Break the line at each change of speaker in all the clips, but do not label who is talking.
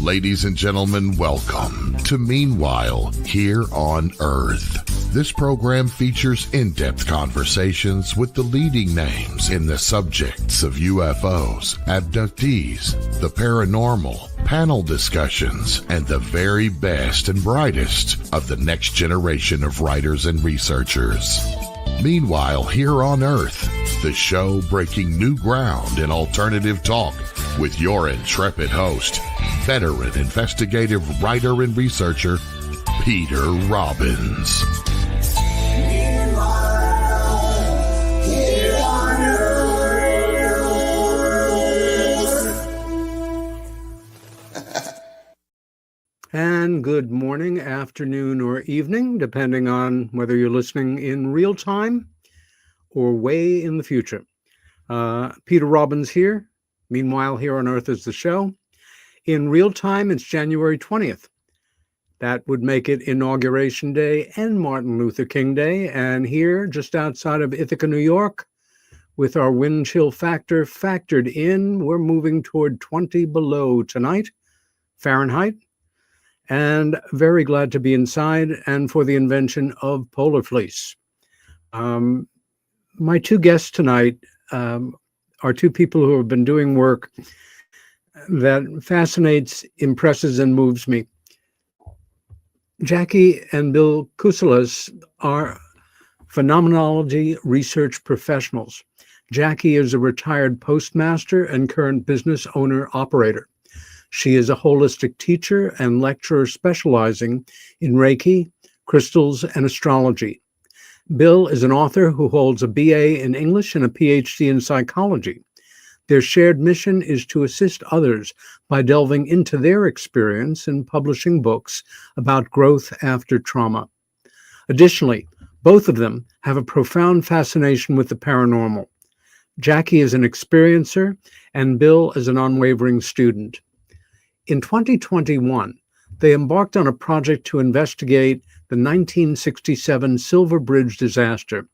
Ladies and gentlemen, welcome to Meanwhile Here on Earth. This program features in-depth conversations with the leading names in the subjects of UFOs, abductees, the paranormal, panel discussions, and the very best and brightest of the next generation of writers and researchers. Meanwhile, Here on Earth, the show breaking new ground in alternative talk with your intrepid host, veteran investigative writer and researcher, Peter Robbins.
And good morning, afternoon, or evening, depending on whether you're listening in real time or way in the future. Peter Robbins here. Meanwhile, Here on Earth is the show. In real time, it's January 20th. That would make it Inauguration Day and Martin Luther King Day. And here, just outside of Ithaca, New York, with our wind chill factor factored in, we're moving toward 20 below tonight, Fahrenheit. And very glad to be inside and for the invention of polar fleece. My two guests tonight are two people who have been doing work that fascinates, impresses, and moves me. Jaci and Bill Kousoulas are phenomenology research professionals. Jaci is a retired postmaster and current business owner-operator. She is a holistic teacher and lecturer specializing in Reiki, crystals, and astrology. Bill is an author who holds a BA in English and a PhD in psychology. Their shared mission is to assist others by delving into their experience and publishing books about growth after trauma. Additionally, both of them have a profound fascination with the paranormal. Jaci is an experiencer, and Bill is an unwavering student. In 2021, they embarked on a project to investigate the 1967 Silver Bridge disaster.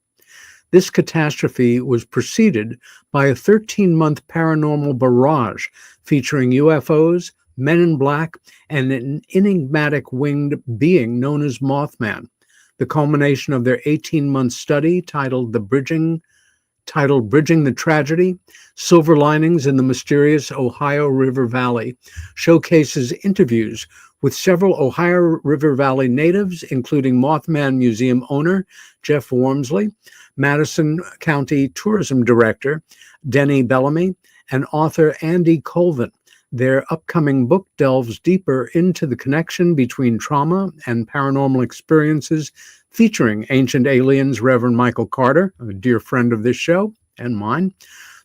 This catastrophe was preceded by a 13-month paranormal barrage featuring UFOs, men in black, and an enigmatic winged being known as Mothman, the culmination of their 18-month study titled Bridging the Tragedy, Silver Linings in the Mysterious Ohio River Valley, showcases interviews with several Ohio River Valley natives, including Mothman Museum owner Jeff Wamsley, Madison County Tourism Director Denny Bellamy, and author Andy Colvin. Their upcoming book delves deeper into the connection between trauma and paranormal experiences, featuring ancient aliens Reverend Michael Carter, a dear friend of this show and mine,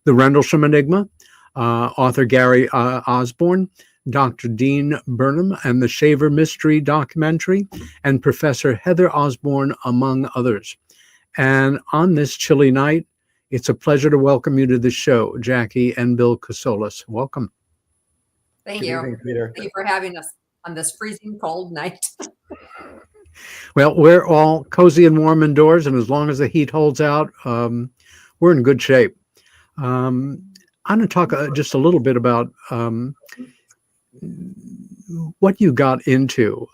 the Rendlesham Enigma, author Gary Osborn, Dr. Dean Bertram, and the Shaver Mystery documentary, and Professor Heather Osborn, among others. And on this chilly night, it's a pleasure to welcome you to the show, Jaci and Bill Kousoulas. Welcome.
Thank you. Peter. Thank you for having us on this freezing cold night.
Well, we're all cozy and warm indoors, and as long as the heat holds out, we're in good shape. I'm going to talk just a little bit about what you got into.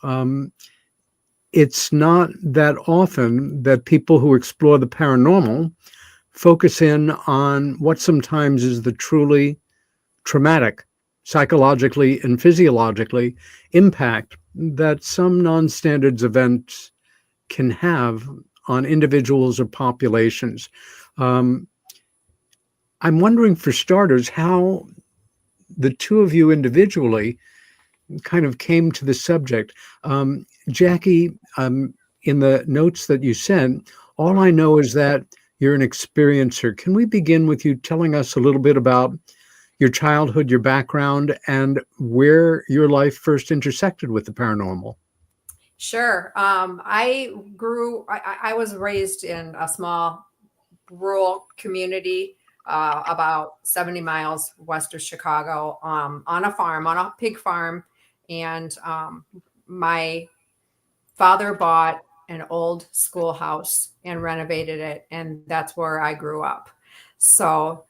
It's not that often that people who explore the paranormal focus in on what sometimes is the truly traumatic, psychologically and physiologically, impact that some non-standards events can have on individuals or populations. I'm wondering, for starters, how the two of you individually kind of came to the subject. Jaci, in the notes that you sent, all I know is that you're an experiencer. Can we begin with you telling us a little bit about your childhood, your background, and where your life first intersected with the paranormal?
Sure. I was raised in a small rural community about 70 miles west of Chicago, on a farm, on a pig farm. And my father bought an old schoolhouse and renovated it. And that's where I grew up. So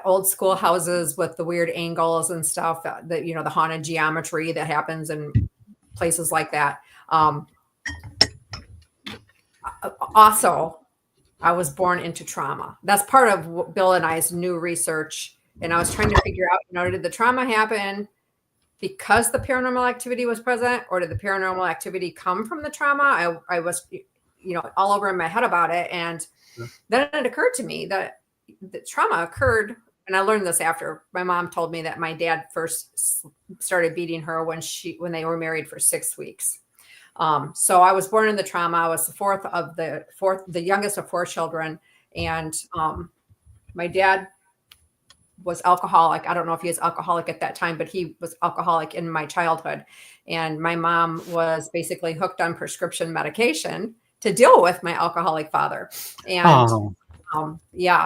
old school houses with the weird angles and stuff, the haunted geometry that happens in places like that. Also, I was born into trauma. That's part of Bill and I's new research. And I was trying to figure out, did the trauma happen because the paranormal activity was present, or did the paranormal activity come from the trauma? I was, all over in my head about it. And then it occurred to me that the trauma occurred. And I learned this after my mom told me that my dad first started beating her when they were married for 6 weeks. So I was born in the trauma. I was the youngest of 4 children. And my dad was alcoholic. I don't know if he was alcoholic at that time, but he was alcoholic in my childhood. And my mom was basically hooked on prescription medication to deal with my alcoholic father. And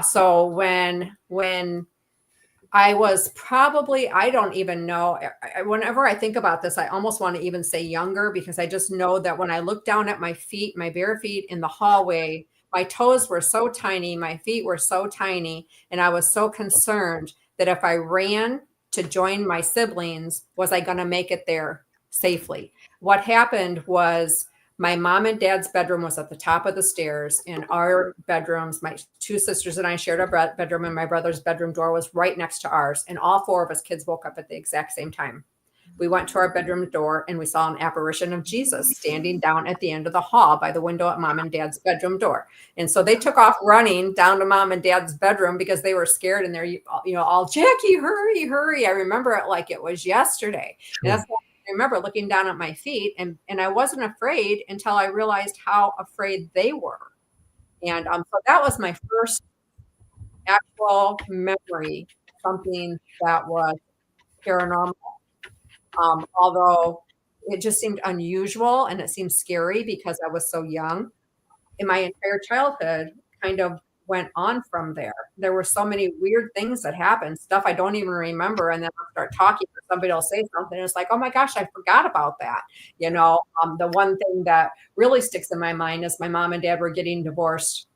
so when I was probably, I don't even know. Whenever I think about this, I almost want to even say younger, because I just know that when I looked down at my feet, my bare feet in the hallway, my toes were so tiny, my feet were so tiny, and I was so concerned that if I ran to join my siblings, was I going to make it there safely? What happened was my mom and dad's bedroom was at the top of the stairs, and our bedrooms, my 2 sisters and I shared a bedroom, and my brother's bedroom door was right next to ours. And all 4 of us kids woke up at the exact same time. We went to our bedroom door and we saw an apparition of Jesus standing down at the end of the hall by the window at mom and dad's bedroom door. And so they took off running down to mom and dad's bedroom because they were scared, and they're, all, Jackie, hurry, hurry. I remember it like it was yesterday. Sure. And that's why I remember looking down at my feet, and I wasn't afraid until I realized how afraid they were. And so that was my first actual memory, something that was paranormal. Although it just seemed unusual and it seemed scary because I was so young. In my entire childhood kind of went on from there. There were so many weird things that happened, stuff I don't even remember. And then I'll start talking, or somebody will say something, and it's like, oh my gosh, I forgot about that. The one thing that really sticks in my mind is my mom and dad were getting divorced.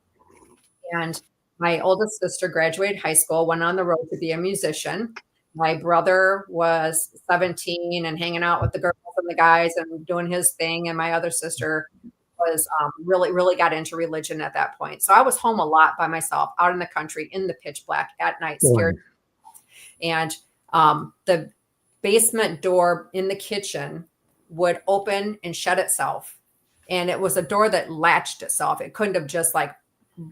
And my oldest sister graduated high school, went on the road to be a musician. My brother was 17 and hanging out with the girls and the guys and doing his thing. And my other sister was really, really got into religion at that point. So I was home a lot by myself, out in the country, in the pitch black at night, scared. And the basement door in the kitchen would open and shut itself. And it was a door that latched itself. It couldn't have just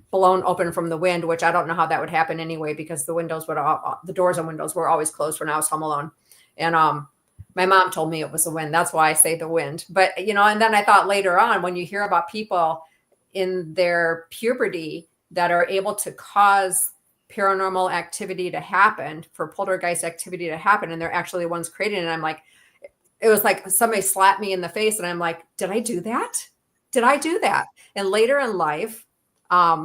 blown open from the wind, which I don't know how that would happen anyway, because the doors and windows were always closed when I was home alone. And my mom told me it was the wind. That's why I say the wind. But, and then I thought later on, when you hear about people in their puberty that are able to cause paranormal activity to happen, for poltergeist activity to happen, and they're actually the ones creating it, I'm like, it was like somebody slapped me in the face, and I'm like, did I do that? Did I do that? And later in life, I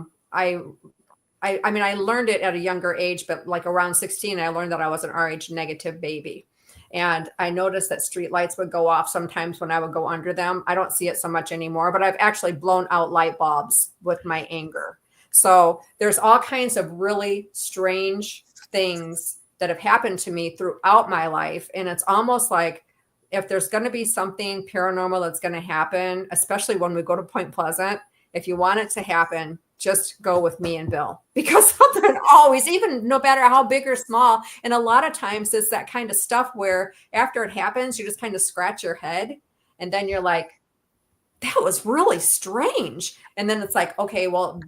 learned it at a younger age, but like around 16, I learned that I was an RH negative baby. And I noticed that street lights would go off sometimes when I would go under them. I don't see it so much anymore, but I've actually blown out light bulbs with my anger. So there's all kinds of really strange things that have happened to me throughout my life. And it's almost like, if there's going to be something paranormal that's going to happen, especially when we go to Point Pleasant, if you want it to happen, just go with me and Bill, because something always, even no matter how big or small. And a lot of times it's that kind of stuff where after it happens, you just kind of scratch your head, and then you're like, that was really strange. And then it's like, okay, well,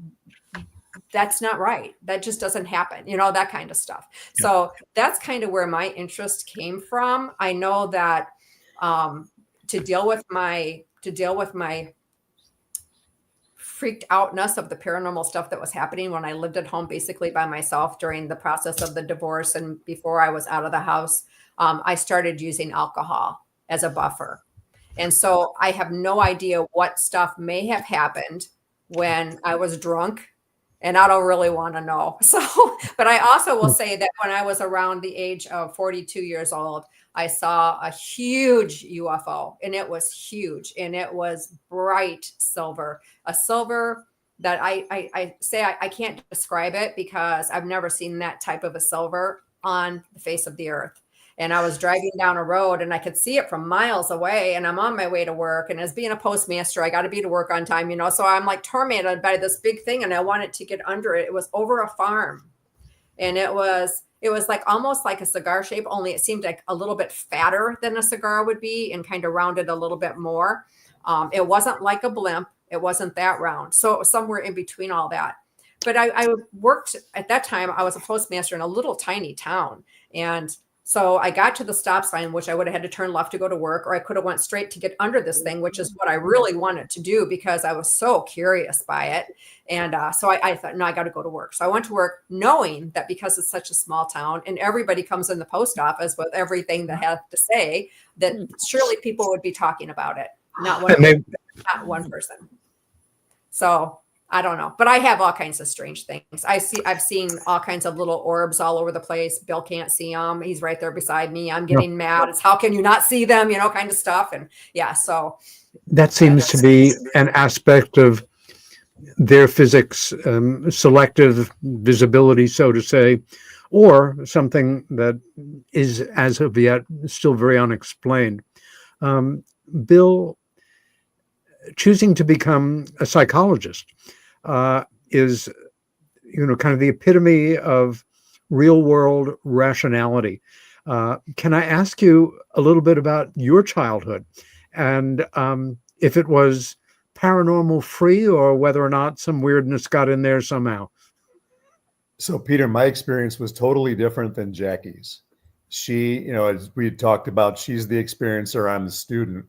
that's not right. That just doesn't happen, that kind of stuff. Yeah. So that's kind of where my interest came from. I know that to deal with my freaked outness of the paranormal stuff that was happening when I lived at home basically by myself during the process of the divorce and before I was out of the house, I started using alcohol as a buffer. And so I have no idea what stuff may have happened when I was drunk, and I don't really want to know. So, but I also will say that when I was around the age of 42 years old, I saw a huge UFO, and it was huge, and it was bright silver, a silver that I say I can't describe it because I've never seen that type of a silver on the face of the earth. And I was driving down a road and I could see it from miles away, and I'm on my way to work. And as being a postmaster, I got to be to work on time, you know, so I'm like tormented by this big thing and I wanted to get under it. It was over a farm, and it was like almost like a cigar shape, only it seemed like a little bit fatter than a cigar would be and kind of rounded a little bit more. It wasn't like a blimp. It wasn't that round. So it was somewhere in between all that. But I worked at that time. I was a postmaster in a little tiny town. And so I got to the stop sign, which I would have had to turn left to go to work, or I could have went straight to get under this thing, which is what I really wanted to do because I was so curious by it. And so I thought, no, I got to go to work. So I went to work knowing that because it's such a small town and everybody comes in the post office with everything they have to say, that surely people would be talking about it. Not one person. So I don't know, but I have all kinds of strange things. I've seen all kinds of little orbs all over the place. Bill can't see them. He's right there beside me. I'm getting mad. It's how can you not see them? You know, kind of stuff. And yeah, so
that seems to be an aspect of their physics, selective visibility, so to say, or something that is as of yet still very unexplained. Bill, choosing to become a psychologist is, you know, kind of the epitome of real world rationality. Can I ask you a little bit about your childhood and if it was paranormal free or whether or not some weirdness got in there somehow?
So, Peter, my experience was totally different than Jackie's. She, you know, as we talked about, she's the experiencer, I'm the student.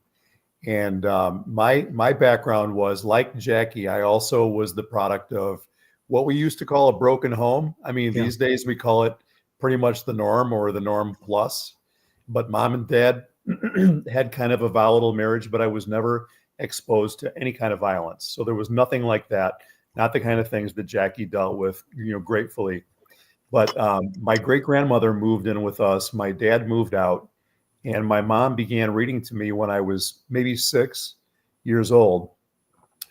And my background was like Jackie. I also was the product of what we used to call a broken home. I mean, these days we call it pretty much the norm or the norm plus. But mom and dad had kind of a volatile marriage, but I was never exposed to any kind of violence. So there was nothing like that. Not the kind of things that Jackie dealt with, you know, gratefully. But my great grandmother moved in with us. My dad moved out. And my mom began reading to me when I was maybe 6 years old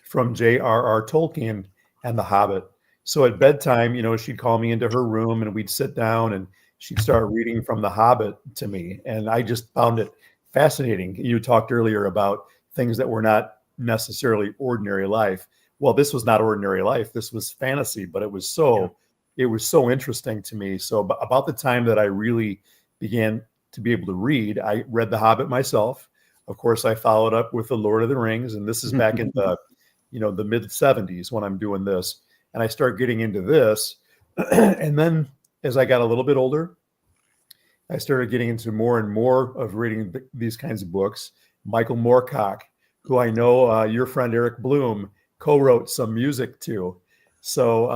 from J.R.R. Tolkien and The Hobbit. So at bedtime, you know, she'd call me into her room and we'd sit down and she'd start reading from The Hobbit to me. And I just found it fascinating. You talked earlier about things that were not necessarily ordinary life. Well, this was not ordinary life. This was fantasy, but it was so interesting to me. So about the time that I really began to be able to read, I read The Hobbit myself. Of course, I followed up with The Lord of the Rings, and this is back in the, you know, the mid 70s when I'm doing this. And I start getting into this. And then as I got a little bit older, I started getting into more and more of reading these kinds of books. Michael Moorcock, who I know your friend Eric Bloom co-wrote some music to. So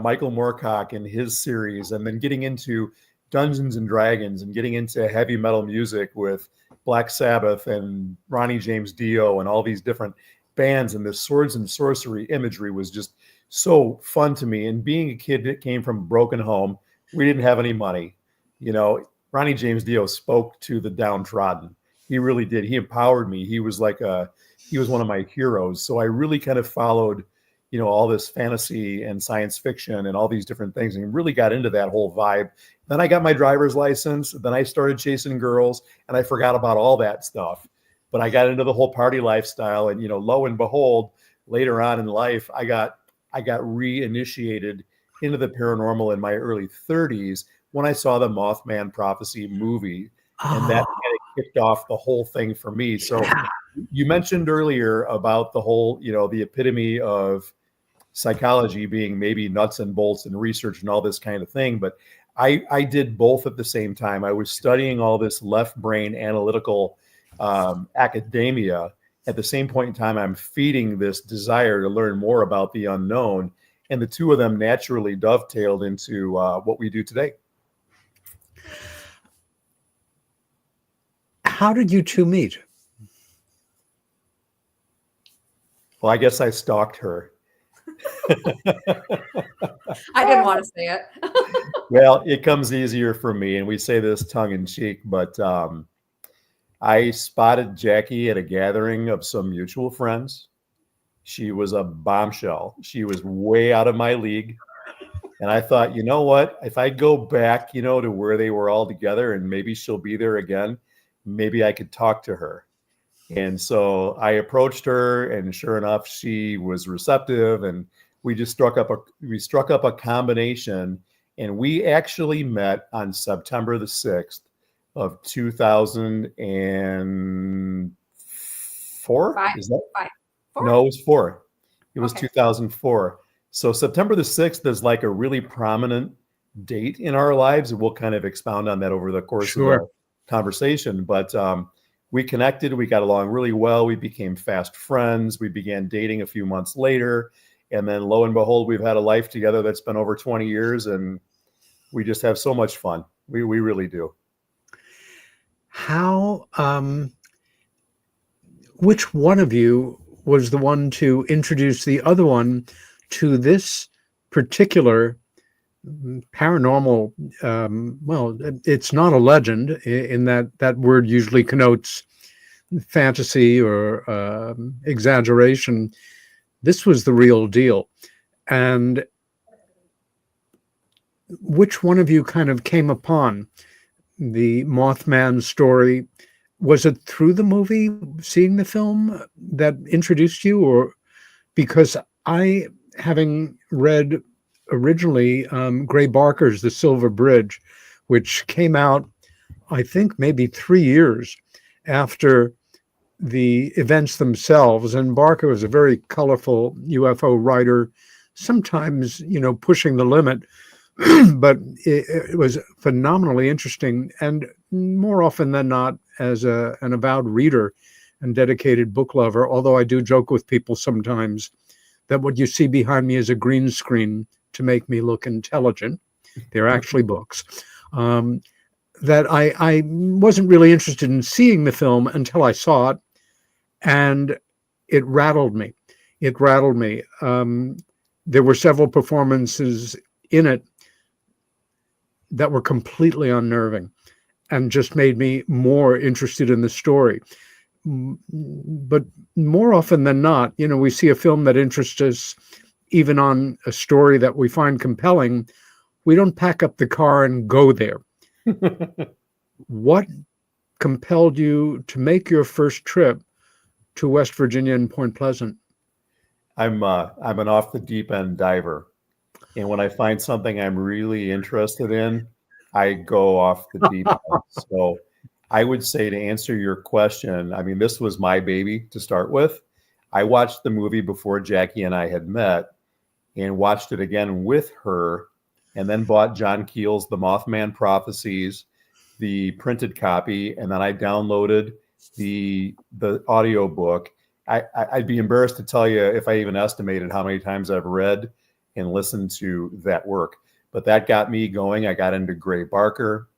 Michael Moorcock and his series, and then getting into Dungeons and Dragons and getting into heavy metal music with Black Sabbath and Ronnie James Dio and all these different bands, and this swords and sorcery imagery was just so fun to me. And being a kid that came from a broken home, we didn't have any money. You know, Ronnie James Dio spoke to the downtrodden. He really did. He empowered me. He was one of my heroes. So I really kind of followed, you know, all this fantasy and science fiction and all these different things and really got into that whole vibe. Then I got my driver's license. Then I started chasing girls and I forgot about all that stuff. But I got into the whole party lifestyle, and, you know, lo and behold, later on in life, I got reinitiated into the paranormal in my early 30s when I saw the Mothman Prophecy movie. And that kind of kicked off the whole thing for me. So you mentioned earlier about the whole, you know, the epitome of psychology being maybe nuts and bolts and research and all this kind of thing. But I did both at the same time. I was studying all this left brain analytical academia. At the same point in time, I'm feeding this desire to learn more about the unknown. And the two of them naturally dovetailed into what we do today.
How did you two meet?
Well, I guess I stalked her.
I didn't want to say it.
Well, it comes easier for me, and we say this tongue in cheek, but I spotted Jackie at a gathering of some mutual friends. She was a bombshell. She was way out of my league. And I thought, you know what? If I go back, to where they were all together and maybe she'll be there again, maybe I could talk to her. And so I approached her, and sure enough, she was receptive, and we just struck up a combination, and we actually met on September the 6th of 2004. Is that?
Four?
No, it was 4. It was
Okay.
2004. So September the 6th is like a really prominent date in our lives, and we'll kind of expound on that over the course of the conversation. But we connected, we got along really well. We became fast friends. We began dating a few months later. And then lo and behold, we've had a life together that's been over 20 years, and we just have so much fun. We really do.
How, which one of you was the one to introduce the other one to this particular paranormal? Well, it's not a legend in that word usually connotes fantasy or exaggeration. This was the real deal. And which one of you kind of came upon the Mothman story? Was it through the movie, seeing the film, that introduced you? Or because I, having read originally Gray Barker's The Silver Bridge, which came out, I think, maybe 3 years after the events themselves. And Barker was a very colorful UFO writer, sometimes, pushing the limit, but it was phenomenally interesting. And more often than not, as an avowed reader and dedicated book lover, although I do joke with people sometimes that what you see behind me is a green screen to make me look intelligent. They're actually books. That I wasn't really interested in seeing the film until I saw it, and it rattled me. It rattled me. There were several performances in it that were completely unnerving and just made me more interested in the story. But more often than not, we see a film that interests us, even on a story that we find compelling. We don't pack up the car and go there. What compelled you to make your first trip to West Virginia and Point Pleasant?
I'm an off the deep end diver. And when I find something I'm really interested in, I go off the deep end. So I would say, to answer your question, I mean, this was my baby to start with. I watched the movie before Jaci and I had met, and watched it again with her, and then bought John Keel's The Mothman Prophecies, the printed copy, and then I downloaded the audio book. I'd be embarrassed to tell you if I even estimated how many times I've read and listened to that work. But that got me going. I got into Gray Barker.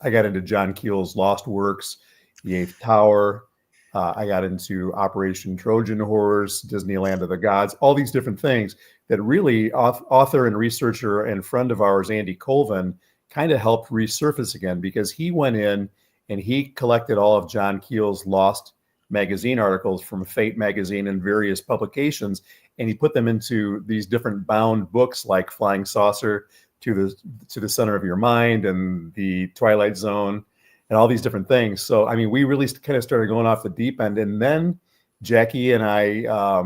I got into John Keel's Lost Works, The Eighth Tower. I got into Operation Trojan Horse, Disneyland of the Gods, all these different things that really author and researcher and friend of ours, Andy Colvin, kind of helped resurface again, because he went in and he collected all of John Keel's Lost magazine articles from Fate magazine and various publications, and he put them into these different bound books like Flying Saucer, to the Center of Your Mind, and The Twilight Zone, and all these different things. So, I mean, we really kind of started going off the deep end. And then Jaci and I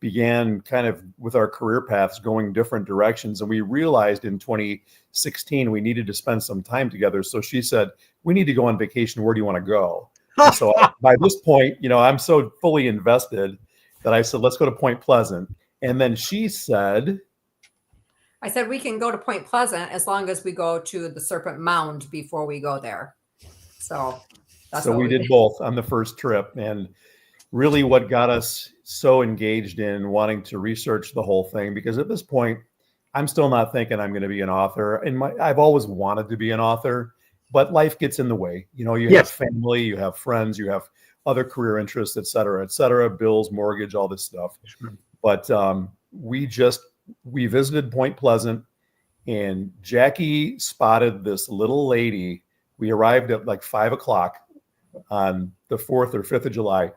began kind of with our career paths going different directions. And we realized in 2016, we needed to spend some time together. So she said, we need to go on vacation. Where do you want to go? And so by this point, I'm so fully invested that I said, let's go to Point Pleasant. And then she said,
I said, we can go to Point Pleasant as long as we go to the Serpent Mound before we go there. So that's
so
what
we did both on the first trip. And really what got us so engaged in wanting to research the whole thing, because at this point, I'm still not thinking I'm going to be an author. And I've always wanted to be an author, but life gets in the way. You have family, you have friends, you have other career interests, et cetera, bills, mortgage, all this stuff.
Sure.
But we visited Point Pleasant, and Jaci spotted this little lady. We arrived at like 5 o'clock on the 4th or 5th of July.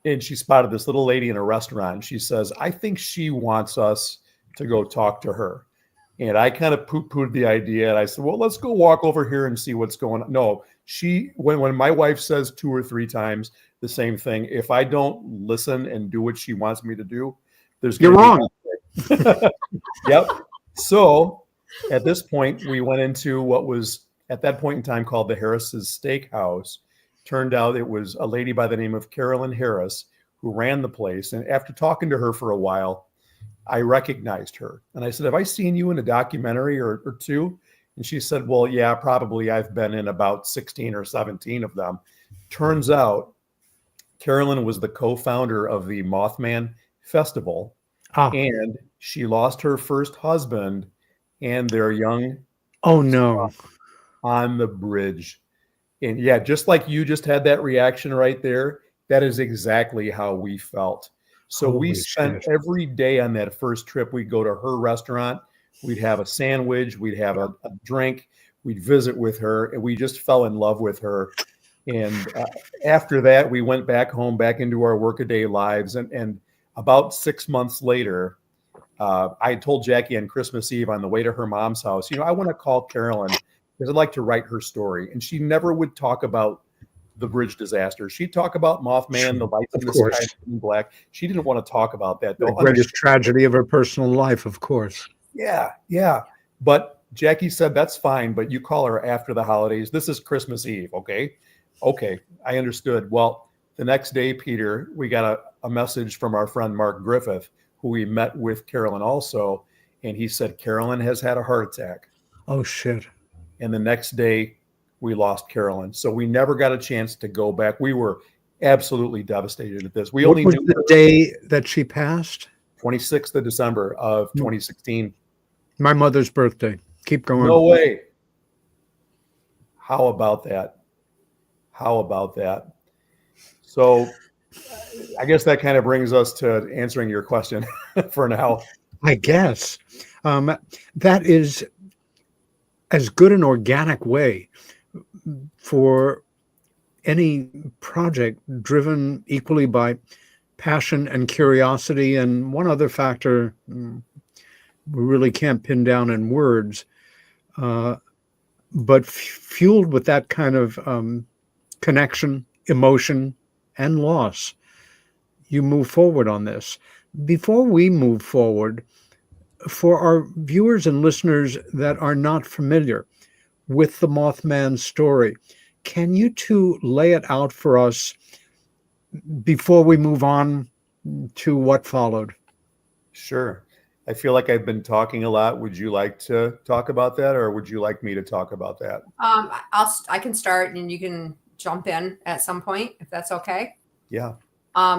and she spotted this little lady in a restaurant. She says, I think she wants us to go talk to her. And I kind of poo-pooed the idea. And I said, well, let's go walk over here and see what's going on. No, when my wife says 2 or 3 times the same thing, if I don't listen and do what she wants me to do,
You're wrong.
Yep. So at this point, we went into what was at that point in time called the Harris's Steakhouse. Turned out it was a lady by the name of Carolyn Harris who ran the place. And after talking to her for a while, I recognized her. And I said, have I seen you in a documentary or two? And she said, well, yeah, probably. I've been in about 16 or 17 of them. Turns out Carolyn was the co-founder of the Mothman Festival. And she lost her first husband and their young
no
on the bridge. And yeah, just like you just had that reaction right there, that is exactly how we felt. So we spent every day on that first trip. We'd go to her restaurant, we'd have a sandwich, we'd have a drink, we'd visit with her, and we just fell in love with her. And after that, we went back home, back into our workaday lives. And about 6 months later, I told Jackie on Christmas Eve on the way to her mom's house, I want to call Carolyn because I'd like to write her story. And she never would talk about the bridge disaster. She'd talk about Mothman, the lights in the sky being black. She didn't want to talk about that.
The greatest tragedy of her personal life, of course.
Yeah. But Jackie said, that's fine, but you call her after the holidays. This is Christmas Eve, okay? Okay, I understood. Well, the next day, Peter, we got a message from our friend Mark Griffith, who we met with Carolyn also, and he said, Carolyn has had a heart attack.
Oh, shit.
And the next day, we lost Carolyn. So we never got a chance to go back. We were absolutely devastated at this.
What was the day that she passed?
26th of December of 2016.
My mother's birthday. Keep going.
No way. How about that? So I guess that kind of brings us to answering your question for now.
I guess. That is as good an organic way for any project driven equally by passion and curiosity and one other factor we really can't pin down in words, but fueled with that kind of connection, emotion, and loss. You move forward on this. Before we move forward, for our viewers and listeners that are not familiar with the Mothman story, can you two lay it out for us before we move on to what followed?
Sure. I feel like I've been talking a lot. Would you like to talk about that, or would you like me to talk about that?
I can start and you can jump in at some point if that's okay.
Yeah.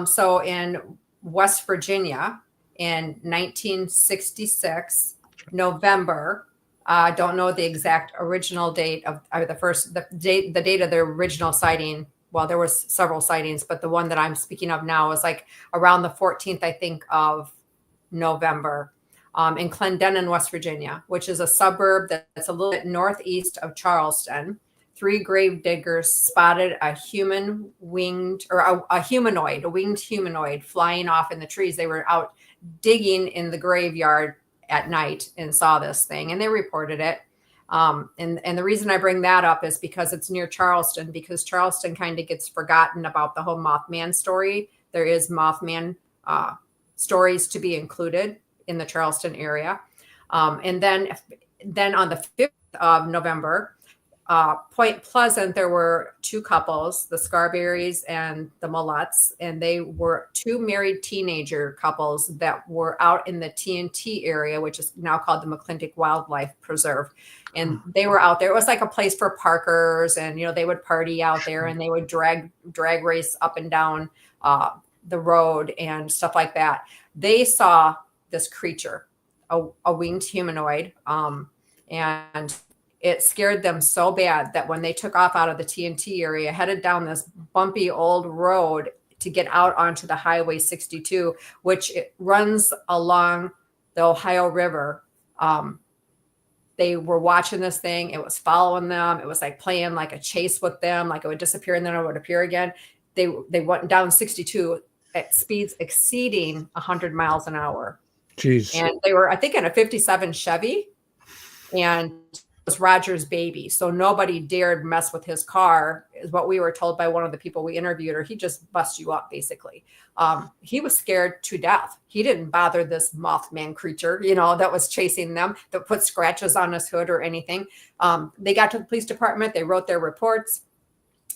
So in West Virginia in 1966, November, I don't know the exact original date of the date of the original sighting. Well, there was several sightings, but the one that I'm speaking of now is like around the 14th, I think, of November, in Clendenin, West Virginia, which is a suburb that's a little bit northeast of Charleston. 3 grave diggers spotted a winged humanoid flying off in the trees. They were out digging in the graveyard at night and saw this thing, and they reported it. And the reason I bring that up is because it's near Charleston, because Charleston kind of gets forgotten about the whole Mothman story. There is Mothman stories to be included in the Charleston area. And then on the 5th of November, Point Pleasant, there were 2 couples, the Scarberrys and the Mulletts, and they were 2 married teenager couples that were out in the TNT area, which is now called the McClintock Wildlife Preserve. And they were out there. It was like a place for parkers, and they would party out there, and they would drag race up and down the road and stuff like that. They saw this creature, a winged humanoid, and it scared them so bad that when they took off out of the TNT area, headed down this bumpy old road to get out onto the Highway 62, which it runs along the Ohio River. They were watching this thing. It was following them. It was like playing like a chase with them, like it would disappear and then it would appear again. They went down 62 at speeds exceeding 100 miles an hour.
Jeez.
And they were, I think, in a 57 Chevy, and it was Roger's baby. So nobody dared mess with his car, is what we were told by one of the people we interviewed, or he just busts you up, basically. He was scared to death. He didn't bother this Mothman creature, that was chasing them, that put scratches on his hood or anything. They got to the police department. They wrote their reports.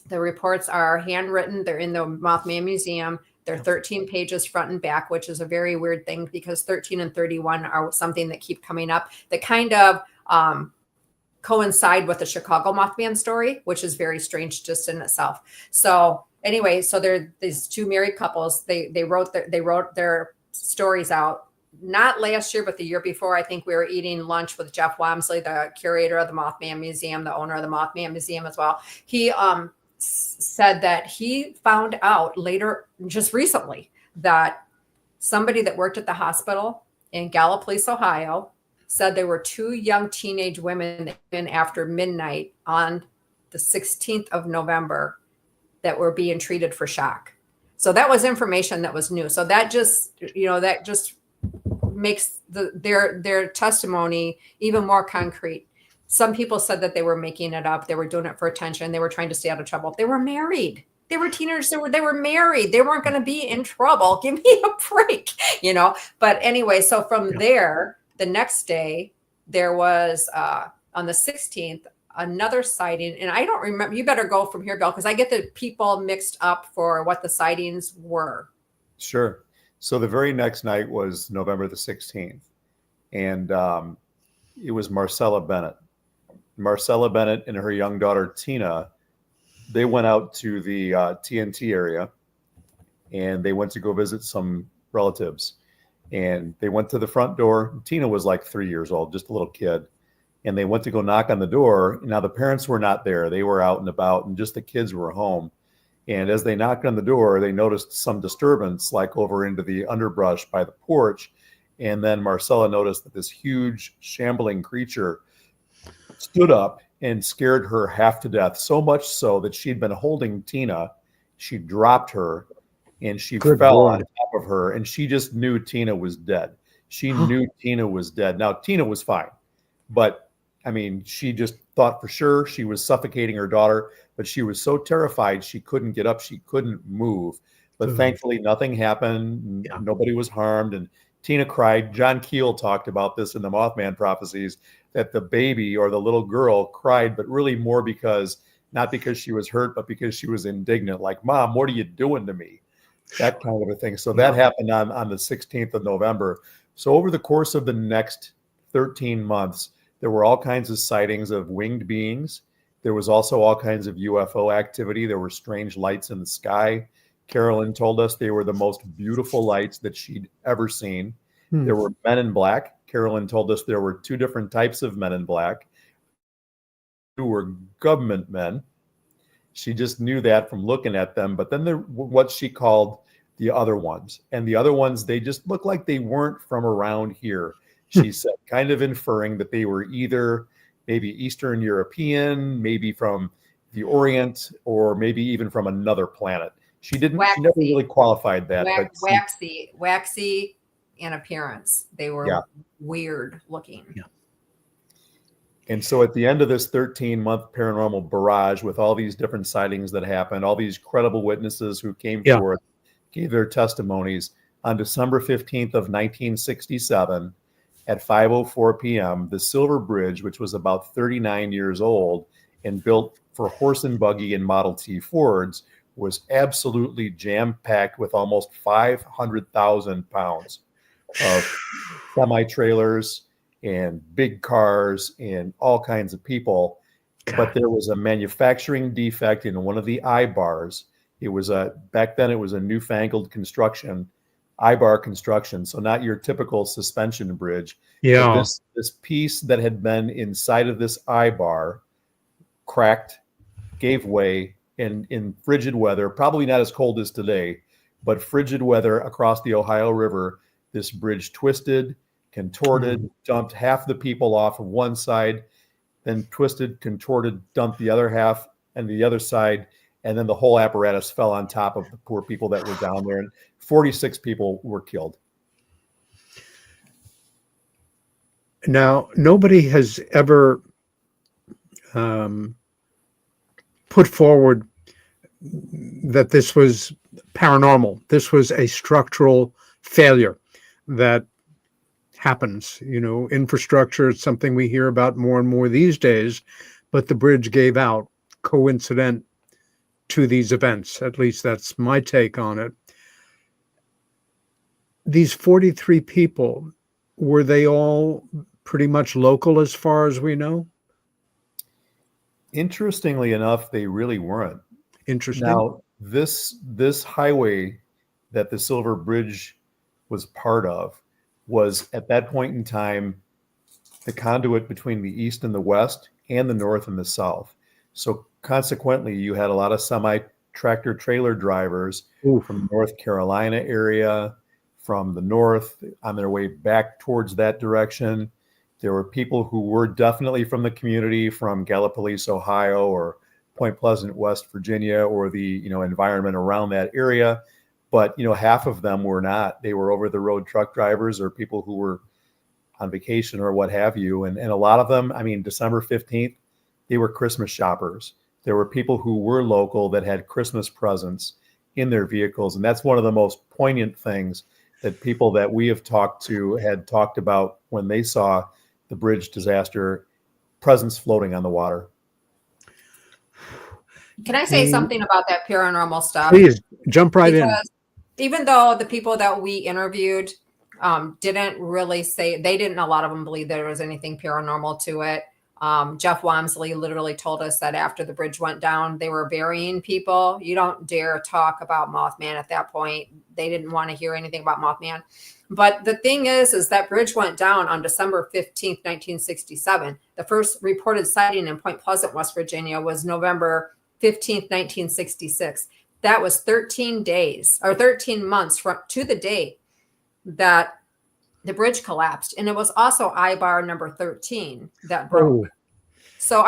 The reports are handwritten. They're in the Mothman Museum. They're 13 pages front and back, which is a very weird thing because 13 and 31 are something that keep coming up that kind of coincide with the Chicago Mothman story, which is very strange just in itself. So anyway, so they're these two married couples. They wrote their stories out, not last year, but the year before. I think we were eating lunch with Jeff Wamsley, the curator of the Mothman Museum, the owner of the Mothman Museum as well. He said that he found out later, just recently, that somebody that worked at the hospital in Gallipolis, Ohio, said there were two young teenage women in after midnight on the 16th of November that were being treated for shock. So that was information that was new. So that just, makes their testimony even more concrete. Some people said that they were making it up. They were doing it for attention. They were trying to stay out of trouble. They were married. They were teenagers. They were married. They weren't going to be in trouble. Give me a break, But anyway, so from there, the next day, there was on the 16th, another sighting. And I don't remember. You better go from here, Bill, because I get the people mixed up for what the sightings were.
Sure. So the very next night was November the 16th. And it was Marcella Bennett. Marcella Bennett and her young daughter, Tina, they went out to the TNT area, and they went to go visit some relatives. And they went to the front door. Tina was like 3 years old, just a little kid. And they went to go knock on the door. Now, the parents were not there. They were out and about, and just the kids were home. And as they knocked on the door, they noticed some disturbance, like over into the underbrush by the porch. And then Marcella noticed that this huge shambling creature stood up and scared her half to death, so much so that she'd been holding Tina. She dropped her, and she fell on top of her, and she just knew Tina was dead. She knew Tina was dead. Now, Tina was fine, but I mean, she just thought for sure she was suffocating her daughter, but she was so terrified she couldn't get up. She couldn't move. But thankfully, nothing happened. Yeah. Nobody was harmed. And Tina cried. John Keel talked about this in the Mothman Prophecies, that the baby or the little girl cried, but really more not because she was hurt, but because she was indignant. Like, Mom, what are you doing to me? That kind of a thing. So that happened on the 16th of November. So over the course of the next 13 months, there were all kinds of sightings of winged beings. There was also all kinds of UFO activity. There were strange lights in the sky. Carolyn told us they were the most beautiful lights that she'd ever seen. There were men in black. Carolyn told us there were two different types of men in black who were government men. She just knew that from looking at them. But then there were what she called the other ones. And the other ones, they just looked like they weren't from around here. She said, kind of inferring that they were either maybe Eastern European, maybe from the Orient, or maybe even from another planet. She never really qualified that.
Waxy in appearance. They were weird looking. Yeah.
And so at the end of this 13-month paranormal barrage, with all these different sightings that happened, all these credible witnesses who came forth, gave their testimonies, on December 15th of 1967, at 5:04 p.m., the Silver Bridge, which was about 39 years old and built for horse and buggy and Model T Fords, was absolutely jam-packed with almost 500,000 pounds of semi-trailers and big cars and all kinds of people. But there was a manufacturing defect in one of the eye bars. It was back then it was a newfangled construction, I-bar construction, so not your typical suspension bridge. Yeah. This piece that had been inside of this I-bar cracked, gave way, and in frigid weather, probably not as cold as today, but frigid weather across the Ohio River, this bridge twisted, contorted, dumped half the people off of one side, then twisted, contorted, dumped the other half and the other side, and then the whole apparatus fell on top of the poor people that were down there, and 46 people were killed.
Now, nobody has ever put forward that this was paranormal. This was a structural failure that happens. Infrastructure is something we hear about more and more these days, but the bridge gave out coincident to these events. At least that's my take on it. These 43 people, were they all pretty much local as far as we know?
Interestingly enough, they really weren't.
Interesting.
Now, this highway that the Silver Bridge was part of was at that point in time the conduit between the east and the west and the north and the south. So consequently, you had a lot of semi-tractor trailer drivers from North Carolina area, from the north on their way back towards that direction. There were people who were definitely from the community, from Gallipolis, Ohio, or Point Pleasant, West Virginia, or the environment around that area. But half of them were not. They were over the road truck drivers or people who were on vacation or what have you. And a lot of them, December 15th, they were Christmas shoppers. There were people who were local that had Christmas presents in their vehicles. And that's one of the most poignant things that people that we have talked to had talked about when they saw the bridge disaster, presents floating on the water.
Can I say something about that paranormal stuff?
Please, jump right in.
Even though the people that we interviewed didn't really say, a lot of them believe there was anything paranormal to it. Jeff Wamsley literally told us that after the bridge went down, they were burying people. You don't dare talk about Mothman at that point. They didn't want to hear anything about Mothman. But the thing is that bridge went down on December 15th, 1967. The first reported sighting in Point Pleasant, West Virginia was November 15th, 1966. That was 13 days or 13 months to the date that the bridge collapsed. And it was also I-bar number 13 that broke. So,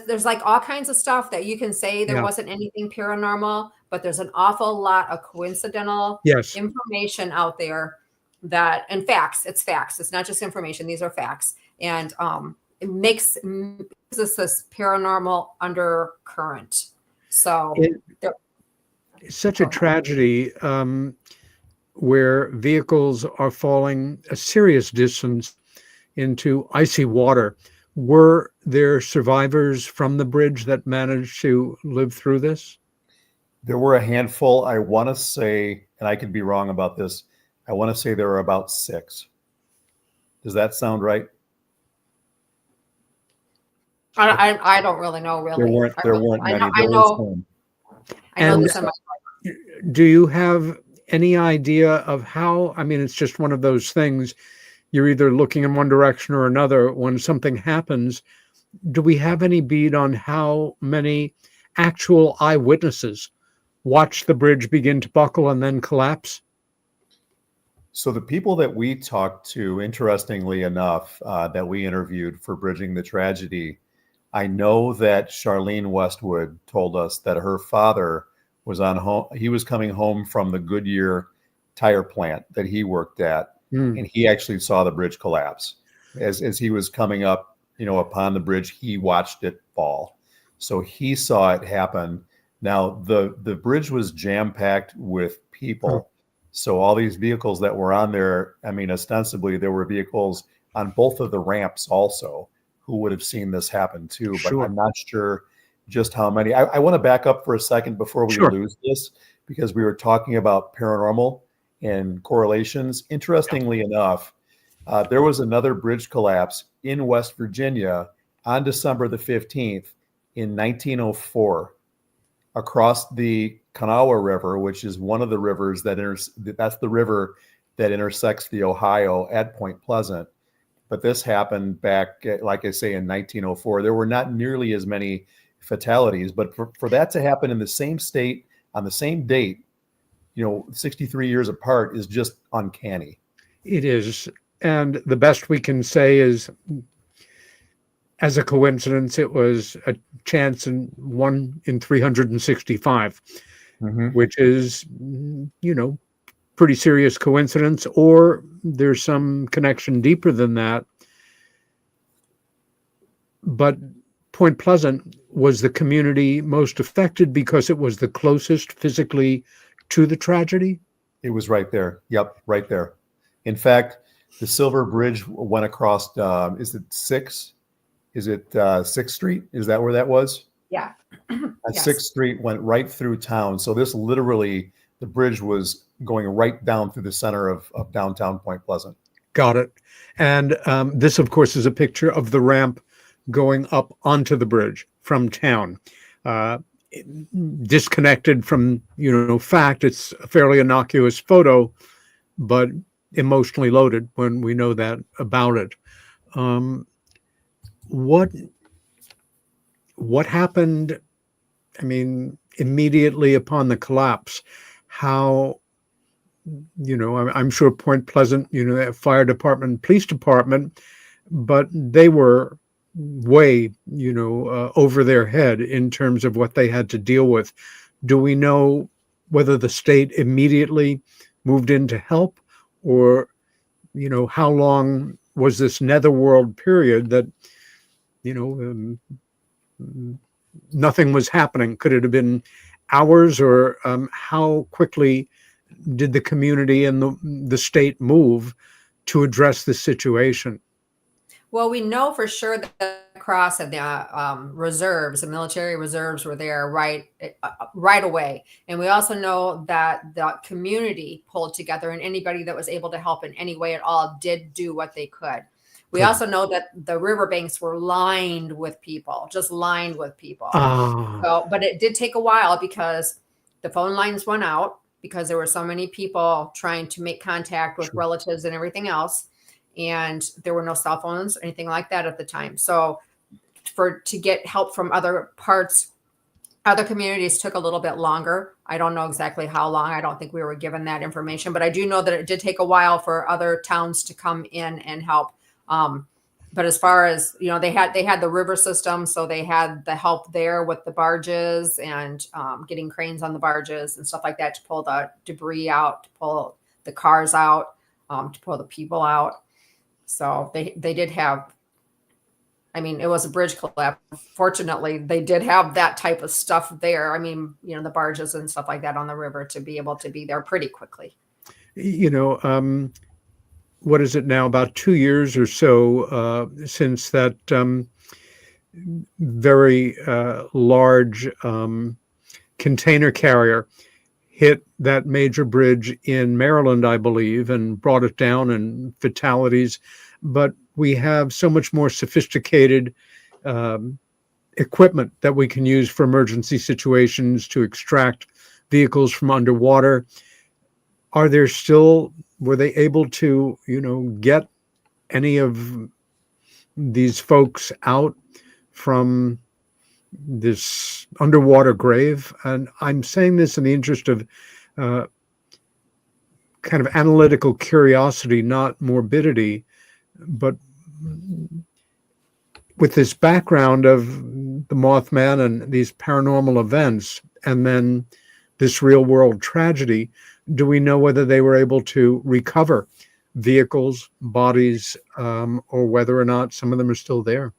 there's like all kinds of stuff that you can say there wasn't anything paranormal, but there's an awful lot of coincidental information out there and facts. It's facts. It's not just information. These are facts. And it makes this paranormal undercurrent. So
it's such a tragedy where vehicles are falling a serious distance into icy water. Were there survivors from the bridge that managed to live through this?
There were a handful. I want to say, and I could be wrong about this, I want to say there were about 6. Does that sound right?
I don't really know. Really,
there weren't many.
I know this in my life.
Do you have any idea of how? It's just one of those things. You're either looking in one direction or another. When something happens, do we have any bead on how many actual eyewitnesses watched the bridge begin to buckle and then collapse?
So the people that we talked to, interestingly enough, that we interviewed for Bridging the Tragedy, I know that Charlene Westwood told us that her father was he was coming home from the Goodyear tire plant that he worked at, and he actually saw the bridge collapse. As he was coming up, upon the bridge, he watched it fall. So he saw it happen. Now the bridge was jam-packed with people. So all these vehicles that were on there, ostensibly there were vehicles on both of the ramps also who would have seen this happen too, but I'm not sure just how many. I want to back up for a second before we lose this, because we were talking about paranormal and correlations. Interestingly enough, there was another bridge collapse in West Virginia on December the 15th in 1904 across the Kanawha River, which is one of the rivers that's the river that intersects the Ohio at Point Pleasant. But this happened back, like I say, in 1904. There were not nearly as many fatalities, but for that to happen in the same state on the same date, 63 years apart, is just uncanny.
It is. And the best we can say is, as a coincidence, it was a chance in 1 in 365, which is, pretty serious coincidence, or there's some connection deeper than that. But Point Pleasant was the community most affected because it was the closest physically to the tragedy?
It was right there. Yep, right there. In fact, the Silver Bridge went across, is it 6th? Is it 6th Street? Is that where that was?
Yeah. Yes.
6th Street went right through town. So this literally, the bridge was going right down through the center of downtown Point Pleasant.
Got it. And this, of course, is a picture of the ramp going up onto the bridge from town. Disconnected from, fact, it's a fairly innocuous photo, but emotionally loaded when we know that about it. What happened, immediately upon the collapse? How, I'm sure Point Pleasant, fire department, police department, but they were way, over their head in terms of what they had to deal with. Do we know whether the state immediately moved in to help, or, how long was this netherworld period that, nothing was happening? Could it have been hours, or how quickly did the community and the state move to address the situation?
Well, we know for sure that the cross and the reserves, the military reserves, were there right away. And we also know that the community pulled together, and anybody that was able to help in any way at all did do what they could. We also know that the riverbanks were lined with people, just lined with people. So, but it did take a while because the phone lines went out, because there were so many people trying to make contact with relatives and everything else. And there were no cell phones or anything like that at the time. So to get help from other parts, other communities took a little bit longer. I don't know exactly how long. I don't think we were given that information, but I do know that it did take a while for other towns to come in and help. But as far as, they had the river system, so they had the help there with the barges and getting cranes on the barges and stuff like that to pull the debris out, to pull the cars out, to pull the people out. So they did have, it was a bridge collapse. Fortunately, they did have that type of stuff there. The barges and stuff like that on the river to be able to be there pretty quickly.
What is it now? About 2 years or so since that very large container carrier hit that major bridge in Maryland, I believe, and brought it down, and fatalities. But we have so much more sophisticated equipment that we can use for emergency situations to extract vehicles from underwater. Were they able to, get any of these folks out from this underwater grave? And I'm saying this in the interest of kind of analytical curiosity, not morbidity, but with this background of the Mothman and these paranormal events, and then this real world tragedy, do we know whether they were able to recover vehicles, bodies, or whether or not some of them are still there?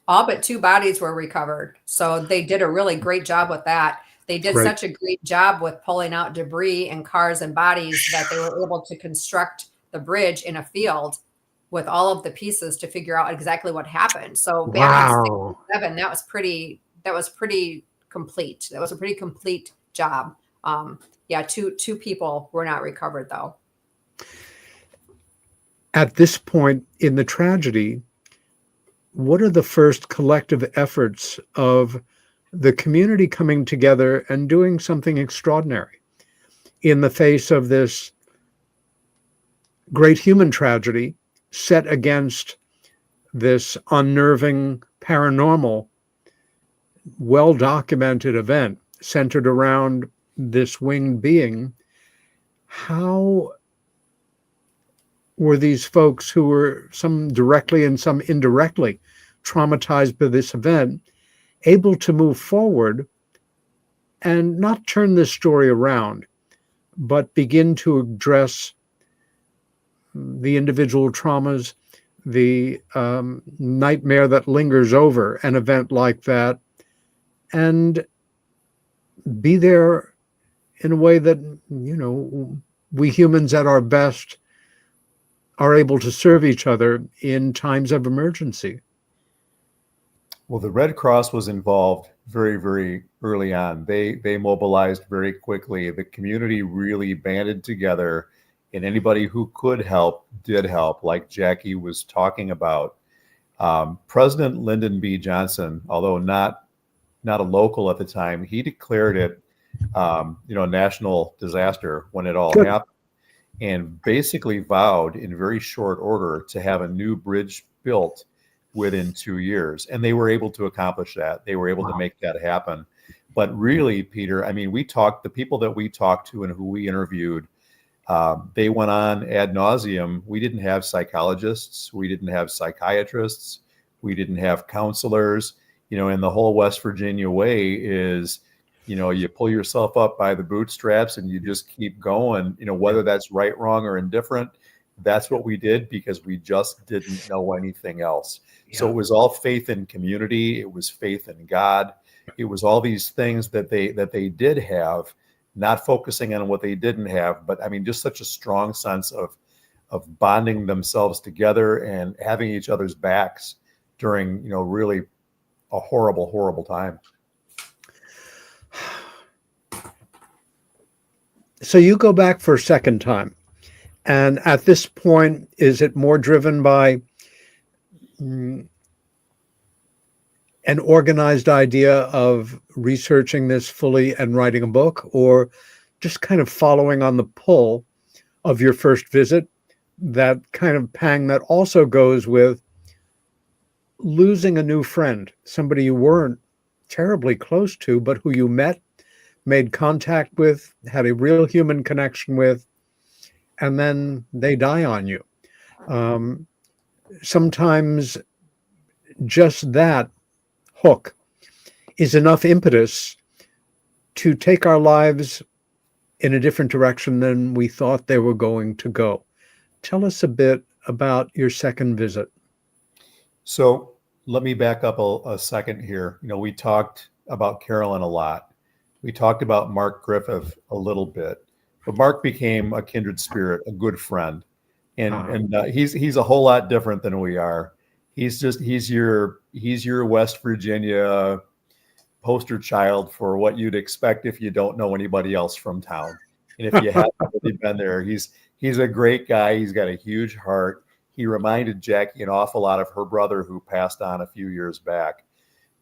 All but 2 bodies were recovered. So they did a really great job with that. They did such a great job with pulling out debris and cars and bodies that they were able to construct the bridge in a field with all of the pieces to figure out exactly what happened. So back in 67, that was pretty complete. That was a pretty complete job. Two people were not recovered, though.
At this point in the tragedy, what are the first collective efforts of the community coming together and doing something extraordinary in the face of this great human tragedy set against this unnerving, paranormal, well-documented event centered around this winged being? How were these folks, who were some directly and some indirectly traumatized by this event, able to move forward and not turn this story around, but begin to address the individual traumas, the nightmare that lingers over an event like that, and be there in a way that, we humans at our best are able to serve each other in times of emergency.
Well, the Red Cross was involved very, very early on. They mobilized very quickly. The community really banded together, and anybody who could help did help, like Jackie was talking about. President Lyndon B. Johnson, although not a local at the time, he declared it, a national disaster when it all happened, and basically vowed in very short order to have a new bridge built within 2 years. And they were able to accomplish that. They were able to make that happen. But really, Peter, I mean, the people that we talked to and who we interviewed, they went on ad nauseum. We didn't have psychologists. We didn't have psychiatrists. We didn't have counselors. And the whole West Virginia way is, you pull yourself up by the bootstraps and you just keep going, whether that's right, wrong, or indifferent. That's what we did because we just didn't know anything else. Yeah. So it was all faith in community. It was faith in God. It was all these things that they did have, not focusing on what they didn't have, but I mean, just such a strong sense of bonding themselves together and having each other's backs during, really a horrible, horrible time.
So you go back for a second time. And at this point, is it more driven by an organized idea of researching this fully and writing a book, or just kind of following on the pull of your first visit, that kind of pang that also goes with losing a new friend, somebody you weren't terribly close to, but who you met, made contact with, had a real human connection with, and then they die on you. Sometimes just that hook is enough impetus to take our lives in a different direction than we thought they were going to go. Tell us a bit about your second visit.
So let me back up a second here. We talked about Carolyn a lot. We talked about Mark Griffith a little bit, but Mark became a kindred spirit, a good friend. And he's a whole lot different than we are. He's your West Virginia poster child for what you'd expect if you don't know anybody else from town. And if you haven't really been there, he's a great guy. He's got a huge heart. He reminded Jackie an awful lot of her brother who passed on a few years back.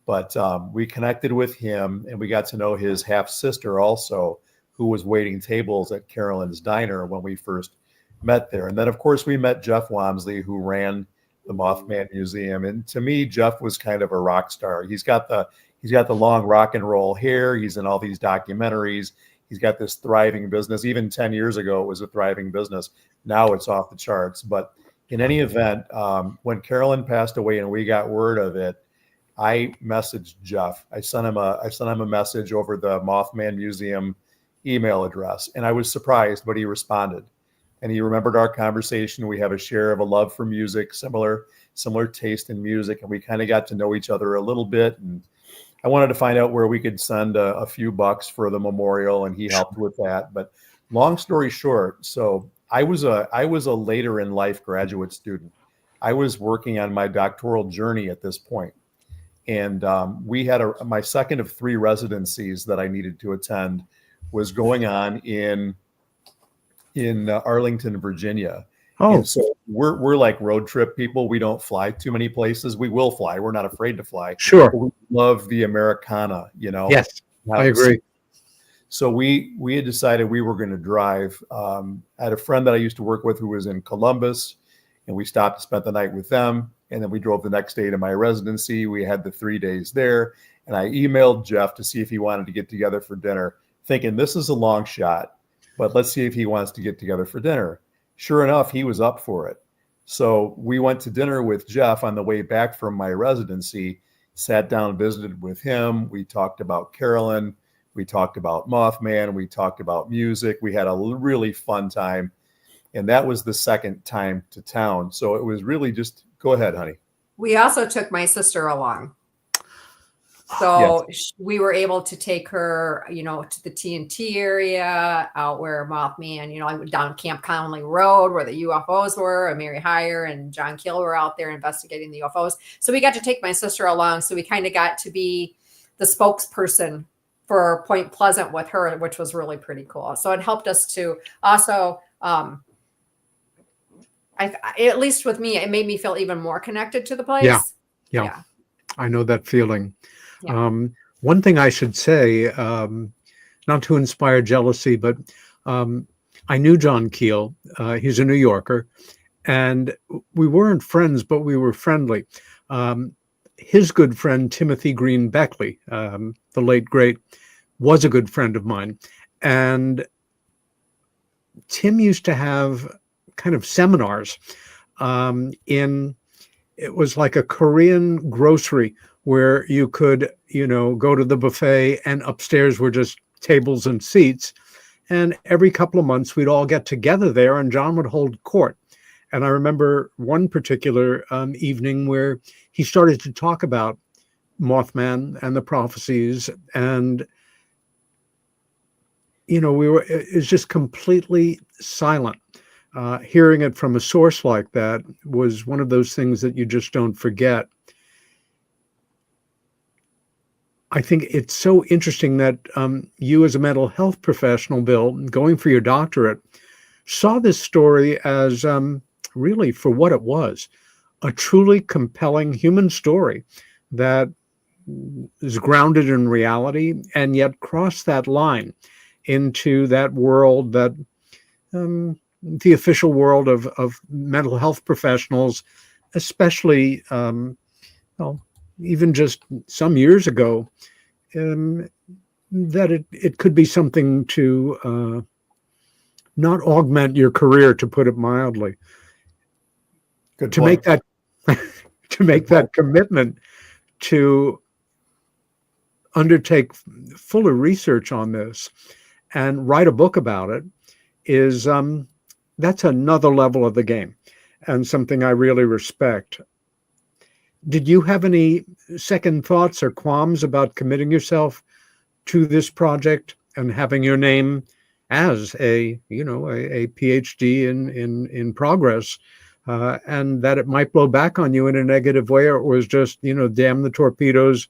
But we connected with him, and we got to know his half sister also, who was waiting tables at Carolyn's Diner when we first met there. And then, of course, we met Jeff Wamsley, who ran the Mothman Museum. And to me, Jeff was kind of a rock star. He's got the long rock and roll hair. He's in all these documentaries. He's got this thriving business. Even 10 years ago, it was a thriving business. Now it's off the charts. But in any event, when Carolyn passed away and we got word of it, I messaged Jeff. I sent him a message over the Mothman Museum email address, and I was surprised, but he responded, and he remembered our conversation. We have a share of a love for music, similar taste in music, and we kind of got to know each other a little bit. And I wanted to find out where we could send a few bucks for the memorial, and he helped with that. But long story short, so I was a later in life graduate student. I was working on my doctoral journey at this point. And we had my second of 3 residencies that I needed to attend was going on in Arlington, Virginia.
Oh,
and so we're like road trip people. We don't fly too many places. We will fly. We're not afraid to fly.
Sure.
We love the Americana,
Yes, I agree.
So we had decided we were going to drive. I had a friend that I used to work with who was in Columbus, and we stopped and spent the night with them. And then we drove the next day to my residency. We had the 3 days there. And I emailed Jeff to see if he wanted to get together for dinner, thinking this is a long shot, but let's see if he wants to get together for dinner. Sure enough, he was up for it. So we went to dinner with Jeff on the way back from my residency, sat down, visited with him. We talked about Carolyn. We talked about Mothman. We talked about music. We had a really fun time. And that was the second time to town. So it was really just, go ahead, honey.
We also took my sister along. So we were able to take her, to the TNT area, out where Mothman, down Camp Conley Road where the UFOs were, and Mary Heyer and John Keel were out there investigating the UFOs. So we got to take my sister along. So we kind of got to be the spokesperson for Point Pleasant with her, which was really pretty cool. So it helped us to also, at least with me, it made me feel even more connected to the place.
Yeah. I know that feeling.
Yeah.
One thing I should say, not to inspire jealousy, but I knew John Keel. He's a New Yorker, and we weren't friends, but we were friendly. His good friend, Timothy Green Beckley, the late great, was a good friend of mine. And Tim used to have kind of seminars it was like a Korean grocery where you could, go to the buffet, and upstairs were just tables and seats. And every couple of months we'd all get together there, and John would hold court. And I remember one particular evening where he started to talk about Mothman and the prophecies. And, it was just completely silent. Hearing it from a source like that was one of those things that you just don't forget. I think it's so interesting that you, as a mental health professional, Bill, going for your doctorate, saw this story as really for what it was, a truly compelling human story that is grounded in reality and yet crossed that line into that world that the official world of mental health professionals, especially, even just some years ago, that it could be something to not augment your career, to put it mildly.
Good
to
point.
make that commitment to undertake fuller research on this and write a book about it is that's another level of the game, and something I really respect. Did you have any second thoughts or qualms about committing yourself to this project and having your name as a PhD in progress, and that it might blow back on you in a negative way, or it was just, damn the torpedoes,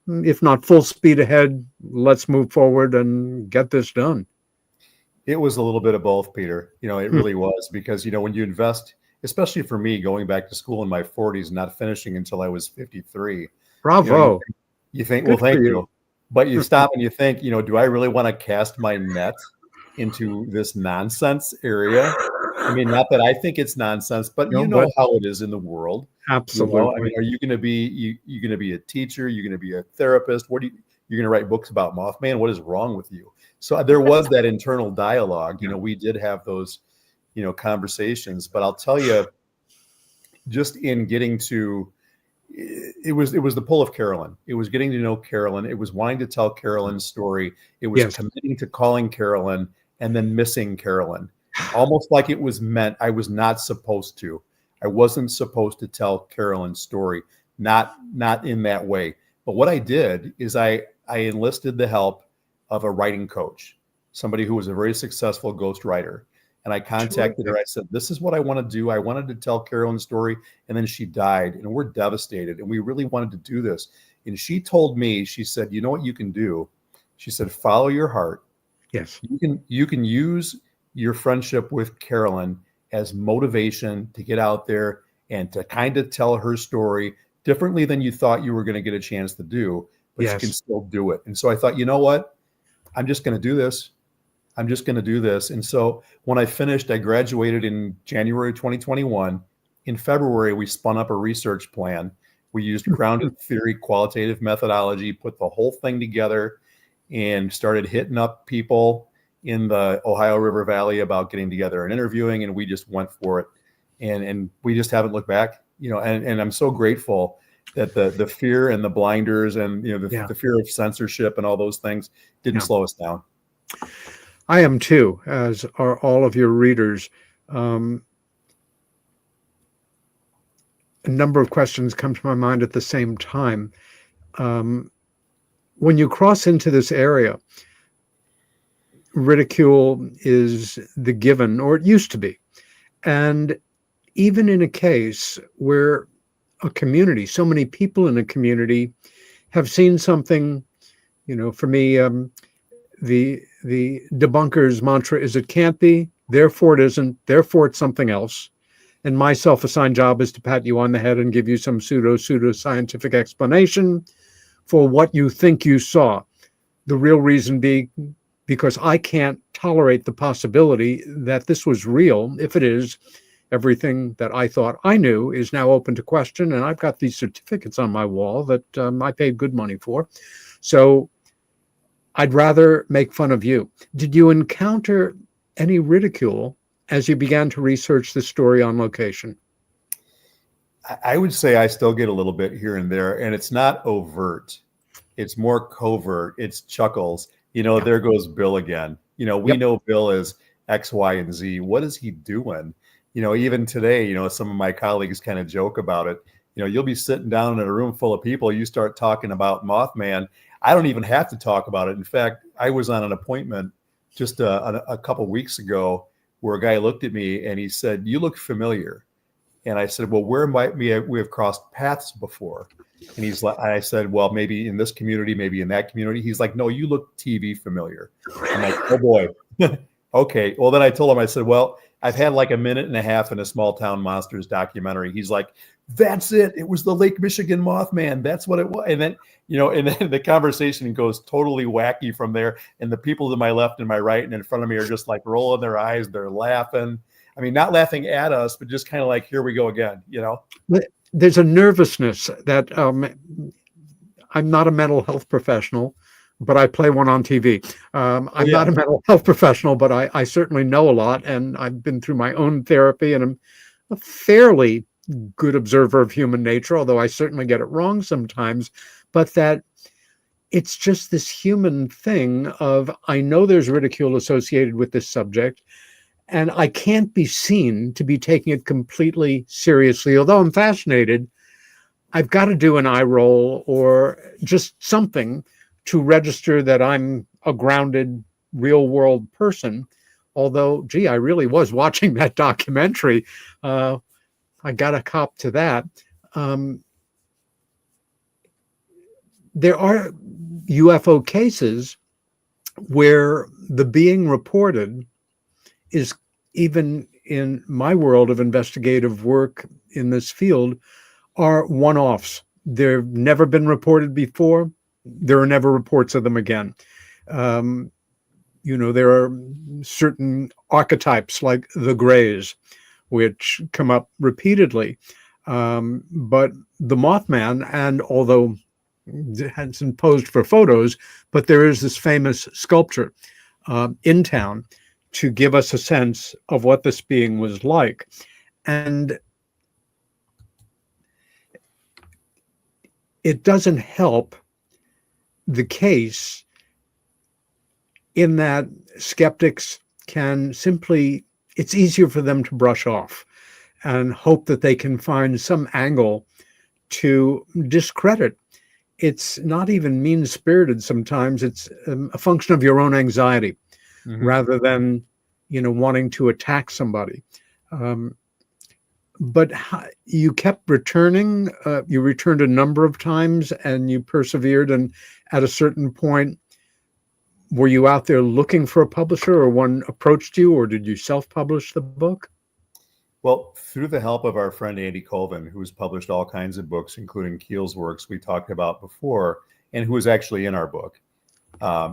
if not full speed ahead, let's move forward and get this done?
It was a little bit of both, Peter. It really was, because, when you invest, especially for me, going back to school in my 40s, not finishing until I was 53.
Bravo.
You think,
Good
well, thank
for
you.
you.
But you stop and you think, do I really want to cast my net into this nonsense area? I mean, not that I think it's nonsense, but
But
how it is in the world.
absolutely.
I mean, are you going to be you going to be a teacher? You're going to be a therapist? You're going to write books about Mothman? What is wrong with you? So there was that internal dialogue. We did have those, conversations. But I'll tell you, just in getting to, it was the pull of Carolyn. It was getting to know Carolyn. It was wanting to tell Carolyn's story. It was committing to calling Carolyn and then missing Carolyn. Almost like it was meant. I was not supposed to. I wasn't supposed to tell Carolyn's story. Not in that way. But what I did is I enlisted the help of a writing coach, somebody who was a very successful ghost writer. And I contacted her. I said, this is what I want to do. I wanted to tell Carolyn's story. And then she died, and we're devastated. And we really wanted to do this. And she told me, she said, you know what you can do? She said, follow your heart.
Yes.
You can use your friendship with Carolyn as motivation to get out there and to kind of tell her story differently than you thought you were going to get a chance to do, but you can still do it. And so I thought, you know what? I'm just going to do this. And so when I finished, I graduated in January 2021. In February, we spun up a research plan. We used grounded theory, qualitative methodology, put the whole thing together, and started hitting up people in the Ohio River Valley about getting together and interviewing. And we just went for it. and we just haven't looked back, and I'm so grateful that the fear and the blinders and the fear of censorship and all those things didn't slow us down.
I am too, as are all of your readers. A number of questions come to my mind at the same time. When you cross into this area, ridicule is the given, or it used to be. And even in a case where a community, so many people in a community have seen something, for me, the debunker's mantra is it can't be, therefore it isn't, therefore it's something else. And my self-assigned job is to pat you on the head and give you some pseudo scientific explanation for what you think you saw. The real reason being because I can't tolerate the possibility that this was real. If it is, everything that I thought I knew is now open to question. And I've got these certificates on my wall that I paid good money for. So I'd rather make fun of you. Did you encounter any ridicule as you began to research the story on location?
I would say I still get a little bit here and there, and it's not overt. It's more covert. It's chuckles. There goes Bill again. We know Bill is X, Y, and Z. What is he doing? Even today, some of my colleagues kind of joke about it. You'll be sitting down in a room full of people. You start talking about Mothman. I don't even have to talk about it. In fact, I was on an appointment just a couple weeks ago where a guy looked at me and he said, "You look familiar." And I said, "Well, where might we have crossed paths before?" And I said, "Well, maybe in this community, maybe in that community." He's like, "No, you look TV familiar." I'm like, "Oh boy." Okay. Well, then I told him, I said, "Well, I've had like a minute and a half in a Small Town Monsters documentary." He's like, "That's it. It was the Lake Michigan Mothman. That's what it was." And then, and then the conversation goes totally wacky from there. And the people to my left and my right and in front of me are just like rolling their eyes. They're laughing. I mean, not laughing at us, but just kind of like, here we go again,
There's a nervousness that I'm not a mental health professional, but I play one on TV. I'm not a mental health professional, but I certainly know a lot, and I've been through my own therapy, and I'm a fairly good observer of human nature, although I certainly get it wrong sometimes. But that it's just this human thing of, I know there's ridicule associated with this subject, and I can't be seen to be taking it completely seriously. Although I'm fascinated, I've got to do an eye roll or just something to register that I'm a grounded, real world person. Although, gee, I really was watching that documentary. I got to cop to that. There are UFO cases where the being reported is, even in my world of investigative work in this field, are one-offs. They've never been reported before. There are never reports of them again. There are certain archetypes like the Greys, which come up repeatedly. But the Mothman, and although it hasn't posed for photos, but there is this famous sculpture in town to give us a sense of what this being was like. And it doesn't help the case in that skeptics can simply, it's easier for them to brush off and hope that they can find some angle to discredit. It's not even mean-spirited sometimes. It's a function of your own anxiety. Mm-hmm. Rather than, wanting to attack somebody. But you kept returning. You returned a number of times and you persevered. And at a certain point, were you out there looking for a publisher, or one approached you, or did you self-publish the book?
Well, through the help of our friend Andy Colvin, who's published all kinds of books, including Keel's works we talked about before, and who was actually in our book.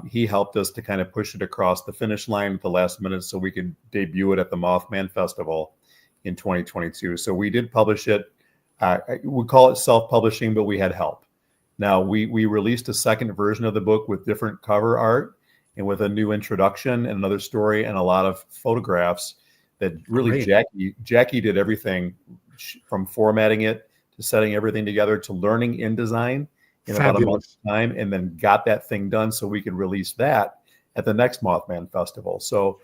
He helped us to kind of push it across the finish line at the last minute so we could debut it at the Mothman Festival in 2022. So we did publish it. We call it self-publishing, but we had help. Now, we released a second version of the book with different cover art and with a new introduction and another story and a lot of photographs that really
Great.
Jackie did everything from formatting it to setting everything together to learning InDesign in about a month's time, and then got that thing done so we could release that at the next Mothman Festival. So,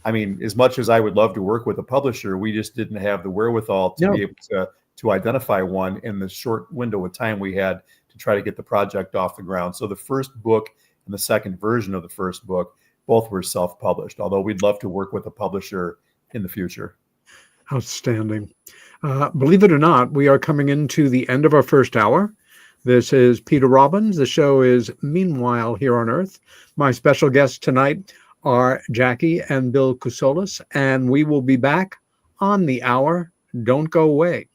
I mean, as much as I would love to work with a publisher, we just didn't have the wherewithal to be able to identify one in the short window of time we had to try to get the project off the ground. So the first book and the second version of the first book, both were self-published, although we'd love to work with a publisher in the future.
Outstanding. Believe it or not, we are coming into the end of our first hour. This is Peter Robbins. The show is Meanwhile Here on Earth. My special guests tonight are Jaci and Bill Kousoulas, and we will be back on the hour. Don't go away.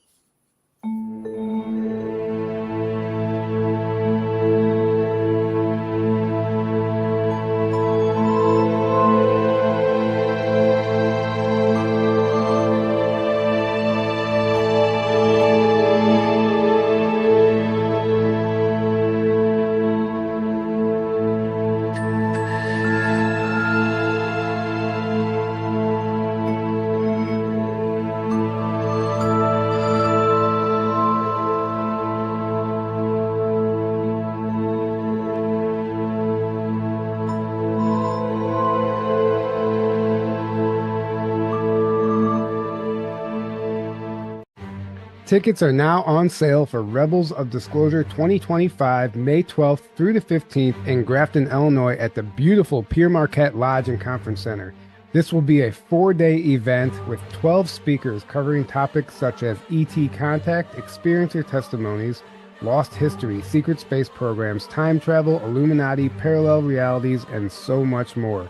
Tickets are now on sale for Rebels of Disclosure 2025, May 12th through the 15th in Grafton, Illinois at the beautiful Pierre Marquette Lodge and Conference Center. This will be a 4-day event with 12 speakers covering topics such as ET contact, experiencer testimonies, lost history, secret space programs, time travel, Illuminati, parallel realities, and so much more.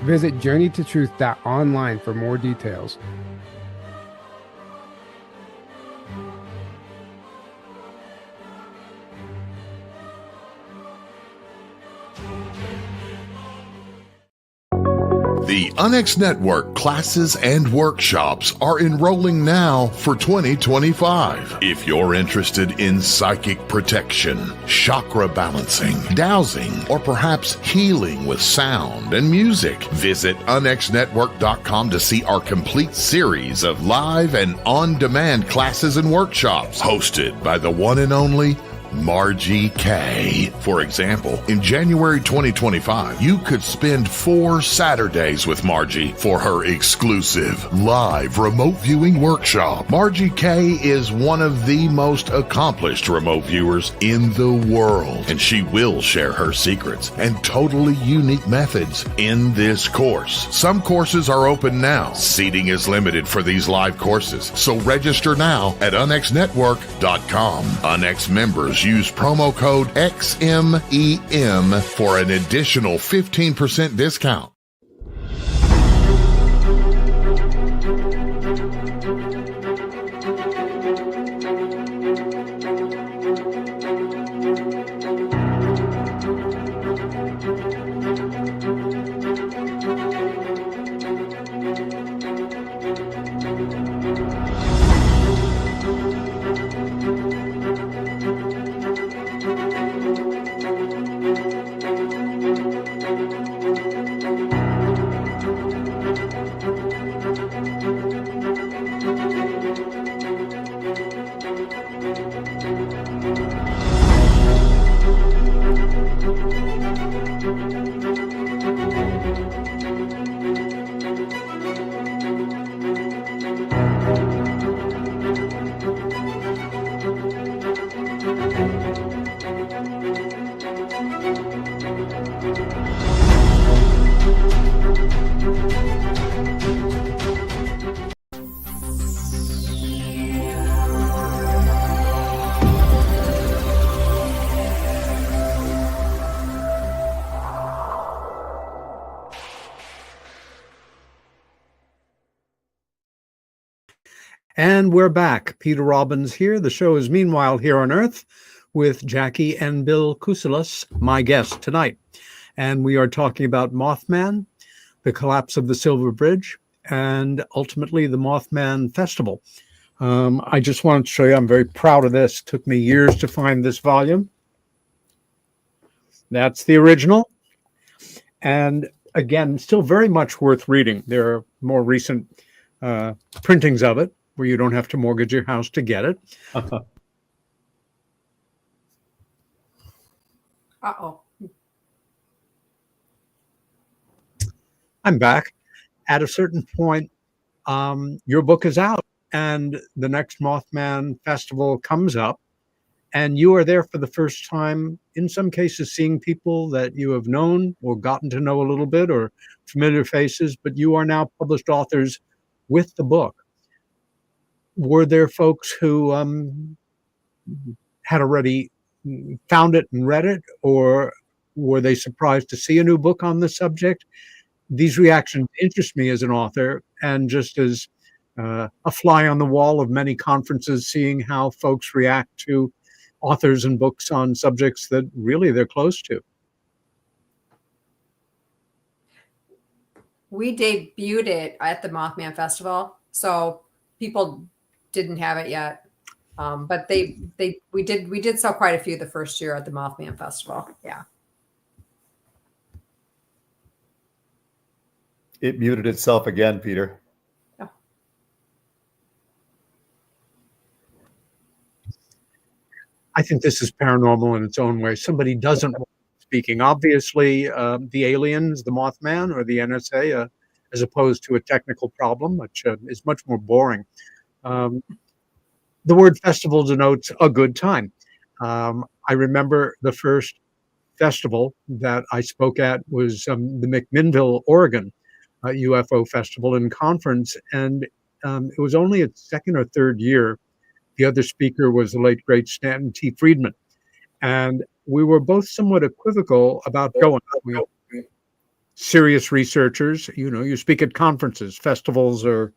Visit journeytotruth.online for more details.
The UNX Network classes and workshops are enrolling now for 2025. If you're interested in psychic protection, chakra balancing, dowsing, or perhaps healing with sound and music, visit unxnetwork.com to see our complete series of live and on-demand classes and workshops hosted by the one and only Margie K. For example, in January 2025, you could spend 4 Saturdays with Margie for her exclusive live remote viewing workshop. Margie K is one of the most accomplished remote viewers in the world, and she will share her secrets and totally unique methods in this course. Some courses are open now. Seating is limited for these live courses, so register now at unxnetwork.com. UNX members use promo code XMEM for an additional 15% discount.
And we're back. Peter Robbins here. The show is Meanwhile Here on Earth with Jaci and Bill Kousoulas, my guest tonight. And we are talking about Mothman, the collapse of the Silver Bridge, and ultimately the Mothman Festival. I just wanted to show you, I'm very proud of this. It took me years to find this volume. That's the original. And again, still very much worth reading. There are more recent printings of it, where you don't have to mortgage your house to get it.
Uh-oh.
I'm back. At a certain point, your book is out, and the next Mothman Festival comes up, and you are there for the first time, in some cases seeing people that you have known or gotten to know a little bit, or familiar faces, but you are now published authors with the book. Were there folks who had already found it and read it, or were they surprised to see a new book on the subject? These reactions interest me as an author, and just as a fly on the wall of many conferences, seeing how folks react to authors and books on subjects that really they're close to.
We debuted it at the Mothman Festival, so people didn't have it yet. But we did sell quite a few the first year at the Mothman Festival. Yeah.
It muted itself again, Peter.
Oh.
I think this is paranormal in its own way. Somebody doesn't want speaking. Obviously, the aliens, the Mothman, or the NSA, as opposed to a technical problem, which is much more boring. The word festival denotes a good time. I remember the first festival that I spoke at was the McMinnville, Oregon UFO festival and conference, and it was only its second or third year. The other speaker was the late, great Stanton T. Friedman, and we were both somewhat equivocal about going. Serious researchers, you speak at conferences. Festivals are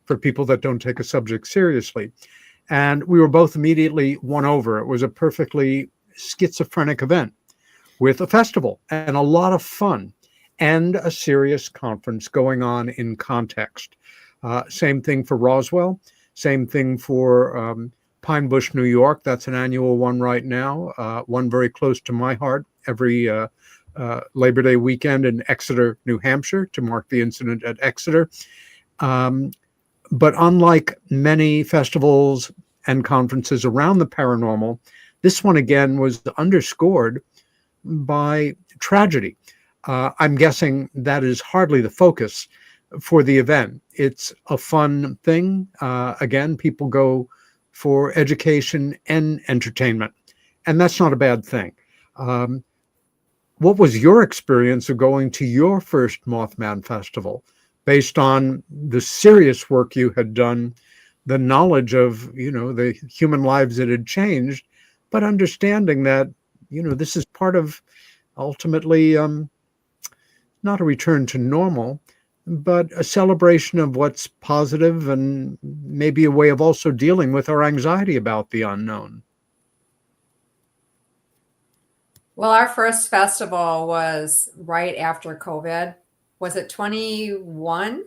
for people that don't take a subject seriously. And we were both immediately won over. It was a perfectly schizophrenic event with a festival and a lot of fun and a serious conference going on in context. Same thing for Roswell. Same thing for Pine Bush, New York. That's an annual one right now. One very close to my heart every Labor Day weekend in Exeter, New Hampshire, to mark the incident at Exeter. But unlike many festivals and conferences around the paranormal, this one again was underscored by tragedy. I'm guessing that is hardly the focus for the event. It's a fun thing. Again, people go for education and entertainment, and that's not a bad thing. What was your experience of going to your first Mothman Festival, based on the serious work you had done, the knowledge of, the human lives that had changed, but understanding that, this is part of ultimately not a return to normal, but a celebration of what's positive and maybe a way of also dealing with our anxiety about the unknown?
Well, our first festival was right after COVID. Was it 21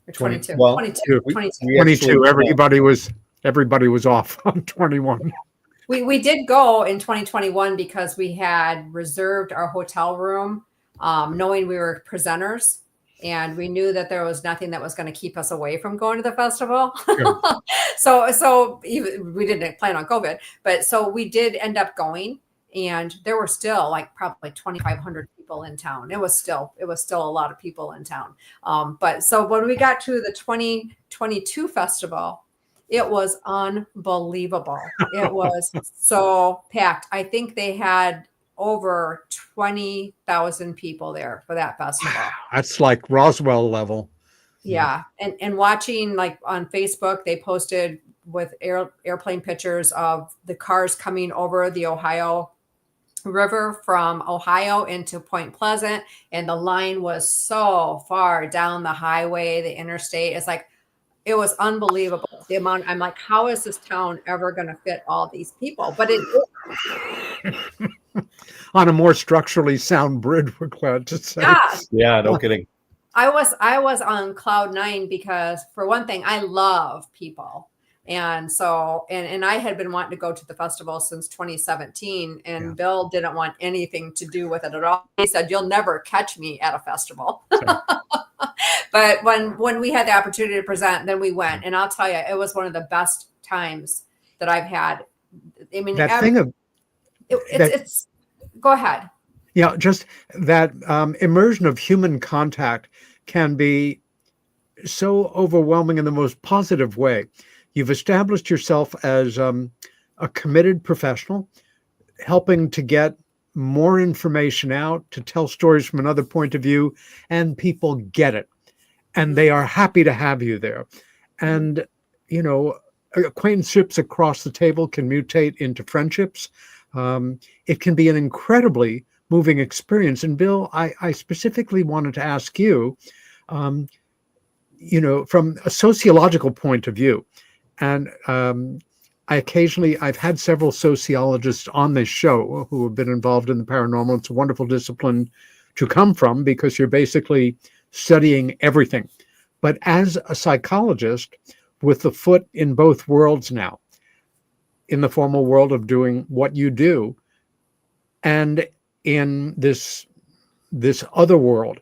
or 22?
Well,
22.
we-
22.
we actually-
22. Everybody was off on 21.
We did go in 2021 because we had reserved our hotel room, knowing we were presenters, and we knew that there was nothing that was going to keep us away from going to the festival.
Sure.
So even, we didn't plan on COVID, but so we did end up going, and there were still like probably 2,500 people in town. It was still a lot of people in town. But so when we got to the 2022 festival, it was unbelievable. It was so packed. I think they had over 20,000 people there for that festival.
That's like Roswell level.
Yeah. And watching, like on Facebook, they posted with airplane pictures of the cars coming over the Ohio River from Ohio into Point Pleasant. And the line was so far down the highway, the interstate. It's like, it was unbelievable. The amount, I'm like, how is this town ever going to fit all these people? But it
On a more structurally sound bridge, we're glad to say.
Yeah, no kidding.
I was on cloud nine because, for one thing, I love people. And so, and I had been wanting to go to the festival since 2017, and
Yeah.
Bill didn't want anything to do with it at all. He said, "You'll never catch me at a festival."
Sure.
But when we had the opportunity to present, then we went, and I'll tell you, it was one of the best times that I've had. I mean, it's go ahead.
Yeah, just that immersion of human contact can be so overwhelming in the most positive way. You've established yourself as a committed professional, helping to get more information out, to tell stories from another point of view, and people get it. And they are happy to have you there. And, you know, acquaintanceships across the table can mutate into friendships. It can be an incredibly moving experience. And Bill, I specifically wanted to ask you, you know, from a sociological point of view, and I've had several sociologists on this show who have been involved in the paranormal. It's a wonderful discipline to come from because you're basically studying everything. But as a psychologist with the foot in both worlds now, in the formal world of doing what you do, and in this other world,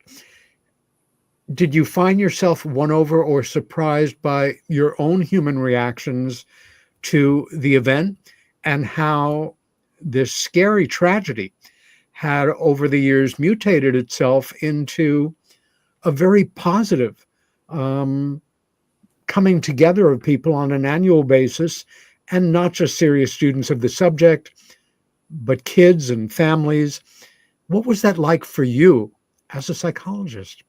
did you find yourself won over or surprised by your own human reactions to the event, and how this scary tragedy had over the years mutated itself into a very positive coming together of people on an annual basis, and not just serious students of the subject, but kids and families? What was that like for you as a psychologist?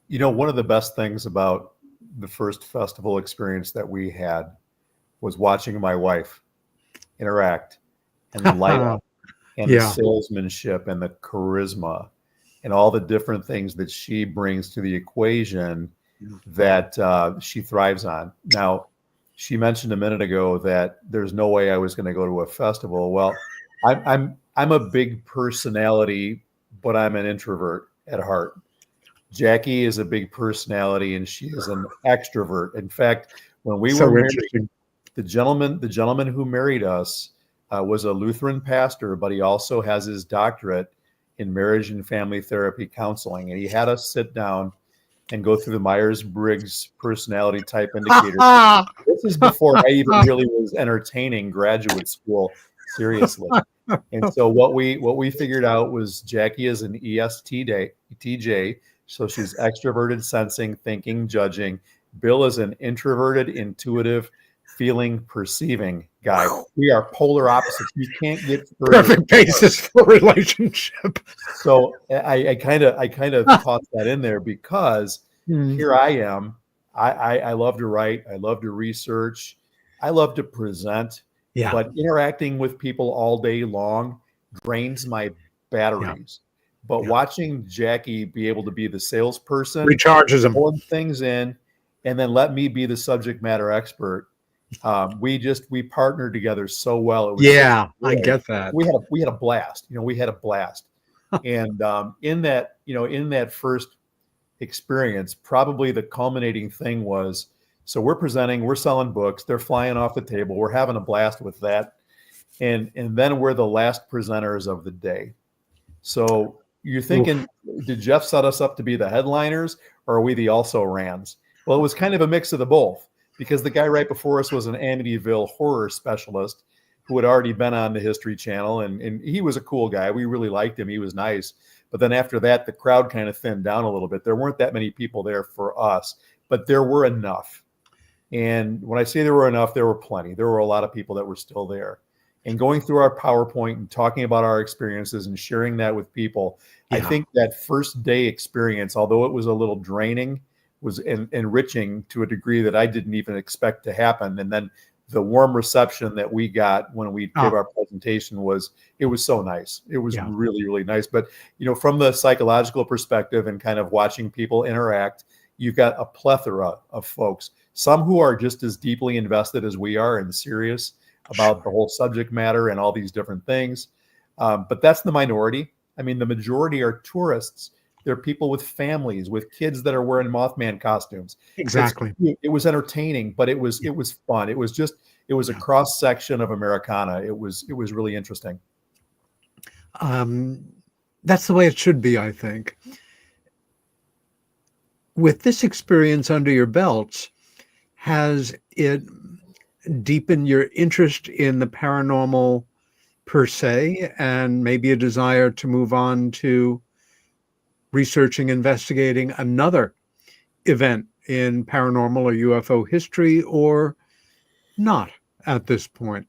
You know, one of the best things about the first festival experience that we had was watching my wife interact, and the light up, and the salesmanship and the charisma and all the different things that she brings to the equation that she thrives on. Now, she mentioned a minute ago that there's no way I was going to go to a festival. Well, I'm a big personality, but I'm an introvert at heart. Jaci is a big personality, and she is an extrovert. In fact, when we were married, the gentleman who married us was a Lutheran pastor, but he also has his doctorate in marriage and family therapy counseling. And he had us sit down and go through the Myers-Briggs personality type indicator. This is before I even really was entertaining graduate school seriously. And so what we figured out was Jaci is an ESTJ. So she's extroverted, sensing, thinking, judging. Bill is an introverted, intuitive, feeling, perceiving guy. We are polar opposites. You can't get further.
Perfect basis for relationship.
So I kind of tossed that in there because here I am. I love to write. I love to research. I love to present.
Yeah.
But interacting with people all day long drains my batteries. Yeah. But watching Jaci be able to be the salesperson,
recharges them,
pulling things in, and then let me be the subject matter expert. We partnered together so well. It was
I get that.
We had a blast. We had a blast. And in that first experience, probably the culminating thing was, so we're presenting, we're selling books, they're flying off the table, we're having a blast with that, and then we're the last presenters of the day. So you're thinking, did Jeff set us up to be the headliners, or are we the also-rans? Well, it was kind of a mix of the both, because the guy right before us was an Amityville horror specialist who had already been on the History Channel, and he was a cool guy. We really liked him. He was nice. But then after that, the crowd kind of thinned down a little bit. There weren't that many people there for us, but there were enough. And when I say there were enough, there were plenty. There were a lot of people that were still there. And going through our PowerPoint and talking about our experiences and sharing that with people, I think that first day experience, although it was a little draining, was enriching to a degree that I didn't even expect to happen. And then the warm reception that we got when we gave our presentation it was so nice. It was really, really nice. But, from the psychological perspective and kind of watching people interact, you've got a plethora of folks, some who are just as deeply invested as we are and serious about the whole subject matter and all these different things. But that's the minority. I mean, the majority are tourists. They're people with families, with kids that are wearing Mothman costumes.
Exactly.
It was entertaining, but it was fun. It was a cross section of Americana. It was really interesting.
That's the way it should be, I think. With this experience under your belts, has it deepened your interest in the paranormal per se, and maybe a desire to move on to researching, investigating another event in paranormal or UFO history, or not at this point?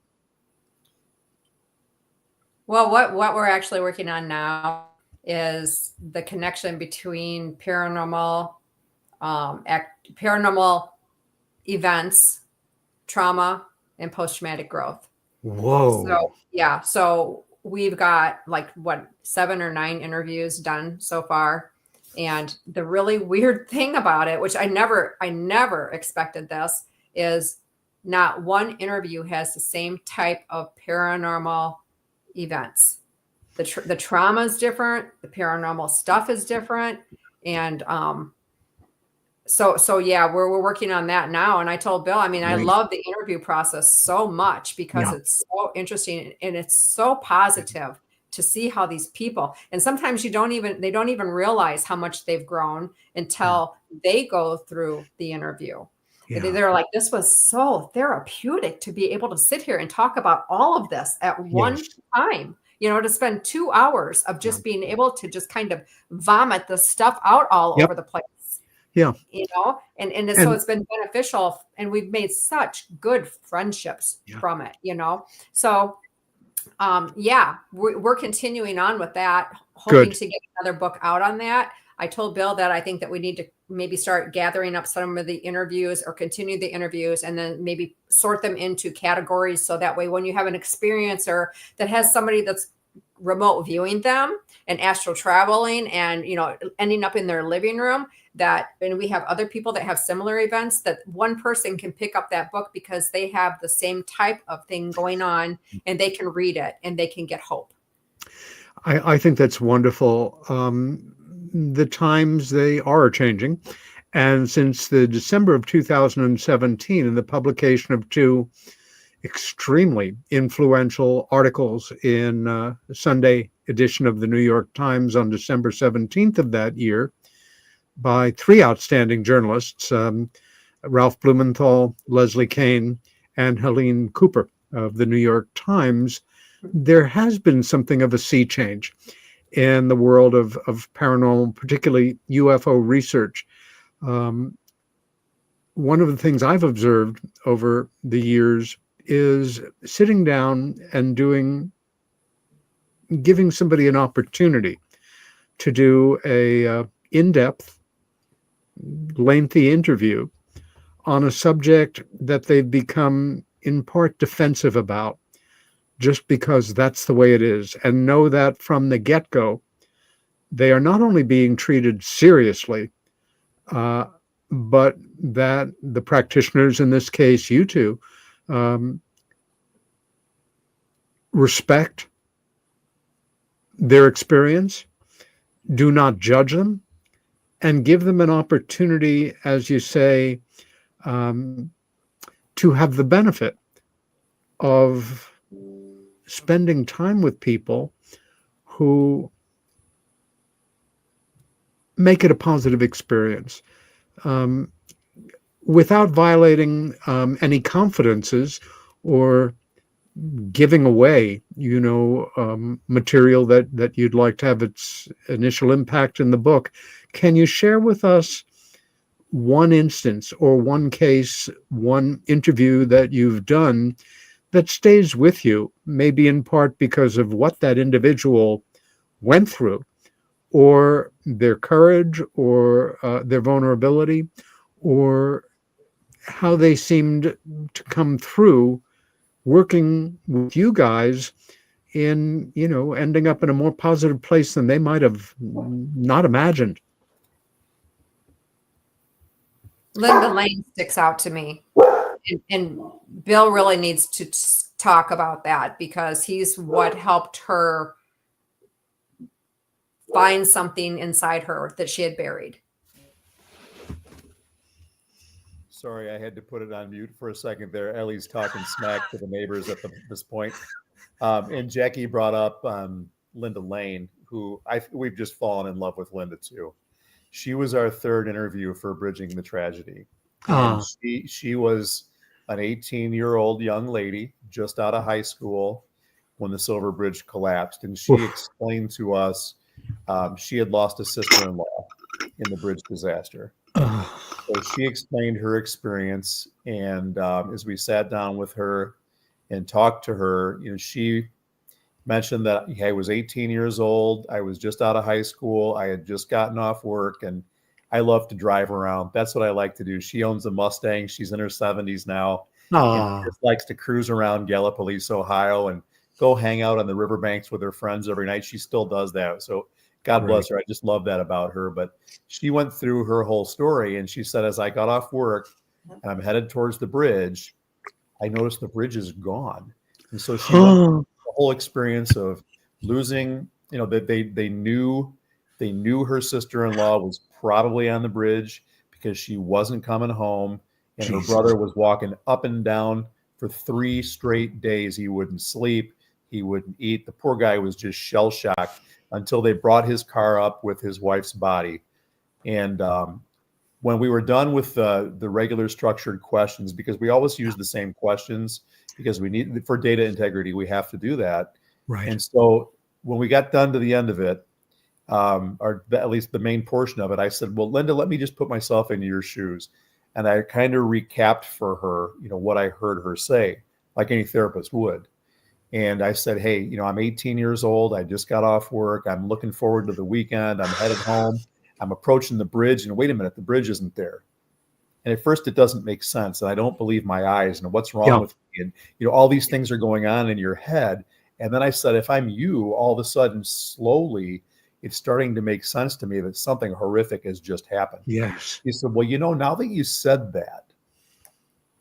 Well, what we're actually working on now is the connection between paranormal events, trauma, and post-traumatic growth.
Whoa.
So yeah, so we've got like 7 or 9 interviews done so far. And the really weird thing about it, which I never expected this, is not one interview has the same type of paranormal events. The trauma is different, the paranormal stuff is different. And so yeah, we're working on that now. And I told Bill, I mean, I
Great.
love the interview process so much because
Yeah.
it's so interesting and it's so positive to see how these people, and sometimes they don't even realize how much they've grown until they go through the interview.
Yeah.
They're like, this was so therapeutic to be able to sit here and talk about all of this at one
Yes.
time, to spend 2 hours of just being able to just kind of vomit the stuff out all
Yep.
over the place.
Yeah.
And so it's been beneficial, and we've made such good friendships from it, So we're continuing on with that, hoping to get another book out on that. I told Bill that I think that we need to maybe start gathering up some of the interviews or continue the interviews and then maybe sort them into categories. So that way, when you have an experiencer that has somebody that's remote viewing them and astral traveling and, ending up in their living room, and we have other people that have similar events, that one person can pick up that book because they have the same type of thing going on and they can read it and they can get hope.
I think that's wonderful. The times, they are changing. And since the December of 2017 and the publication of 2 extremely influential articles in the Sunday edition of the New York Times on December 17th of that year by 3 outstanding journalists, Ralph Blumenthal, Leslie Kane, and Helene Cooper of the New York Times, there has been something of a sea change in the world of paranormal, particularly UFO research. One of the things I've observed over the years is sitting down and giving somebody an opportunity to do a in-depth, lengthy interview on a subject that they've become in part defensive about, just because that's the way it is, and know that from the get-go, they are not only being treated seriously, but that the practitioners, in this case, you two, respect their experience, do not judge them, and give them an opportunity, as you say, to have the benefit of spending time with people who make it a positive experience, without violating any confidences or giving away, material that you'd like to have its initial impact in the book. Can you share with us one instance or one case, one interview that you've done that stays with you, maybe in part because of what that individual went through, or their courage, or their vulnerability, or how they seemed to come through working with you guys in, ending up in a more positive place than they might have not imagined?
Linda Lane sticks out to me. And Bill really needs to talk about that because he's what helped her find something inside her that she had buried.
Sorry, I had to put it on mute for a second there. Ellie's talking smack to the neighbors at this point. And Jackie brought up Linda Lane, who we've just fallen in love with Linda too. She was our third interview for Bridging the Tragedy.
Ah.
And she was an 18-year-old young lady just out of high school when the Silver Bridge collapsed. And she explained to us she had lost a sister-in-law in the bridge disaster. So she explained her experience. And as we sat down with her and talked to her, she mentioned that I was 18 years old. I was just out of high school. I had just gotten off work, and I love to drive around. That's what I like to do. She owns a Mustang. She's in her 70s now. And just likes to cruise around Gallipolis, Ohio, and go hang out on the riverbanks with her friends every night. She still does that. So God bless her. I just love that about her. But she went through her whole story, and she said, as I got off work and I'm headed towards the bridge, I noticed the bridge is gone. And so she went through the whole experience of losing, that they knew her sister-in-law was probably on the bridge because she wasn't coming home. And her brother was walking up and down for 3 straight days. He wouldn't sleep. He wouldn't eat. The poor guy was just shell-shocked until they brought his car up with his wife's body. And when we were done with the regular structured questions, because we always use the same questions because we need, for data integrity, we have to do that.
Right.
And so when we got done to the end of it, or at least the main portion of it, I said, well, Linda, let me just put myself into your shoes. And I kind of recapped for her, what I heard her say, like any therapist would. And I said, hey, I'm 18 years old. I just got off work. I'm looking forward to the weekend. I'm headed home. I'm approaching the bridge. And wait a minute, the bridge isn't there. And at first it doesn't make sense. And I don't believe my eyes. And what's wrong with me? And, all these things are going on in your head. And then I said, if I'm you, all of a sudden, slowly, it's starting to make sense to me that something horrific has just happened.
Yes.
He said, well, now that you said that,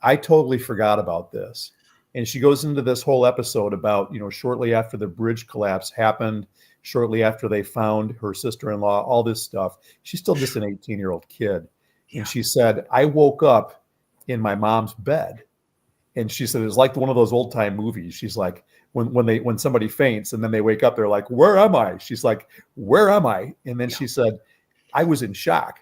I totally forgot about this. And she goes into this whole episode about, shortly after the bridge collapse happened, shortly after they found her sister-in-law, all this stuff. She's still just an 18-year-old kid. And she said, I woke up in my mom's bed. And she said, it was like one of those old time movies. She's like, when somebody faints and then they wake up, they're like, where am I? She's like, where am I? And then she said, I was in shock.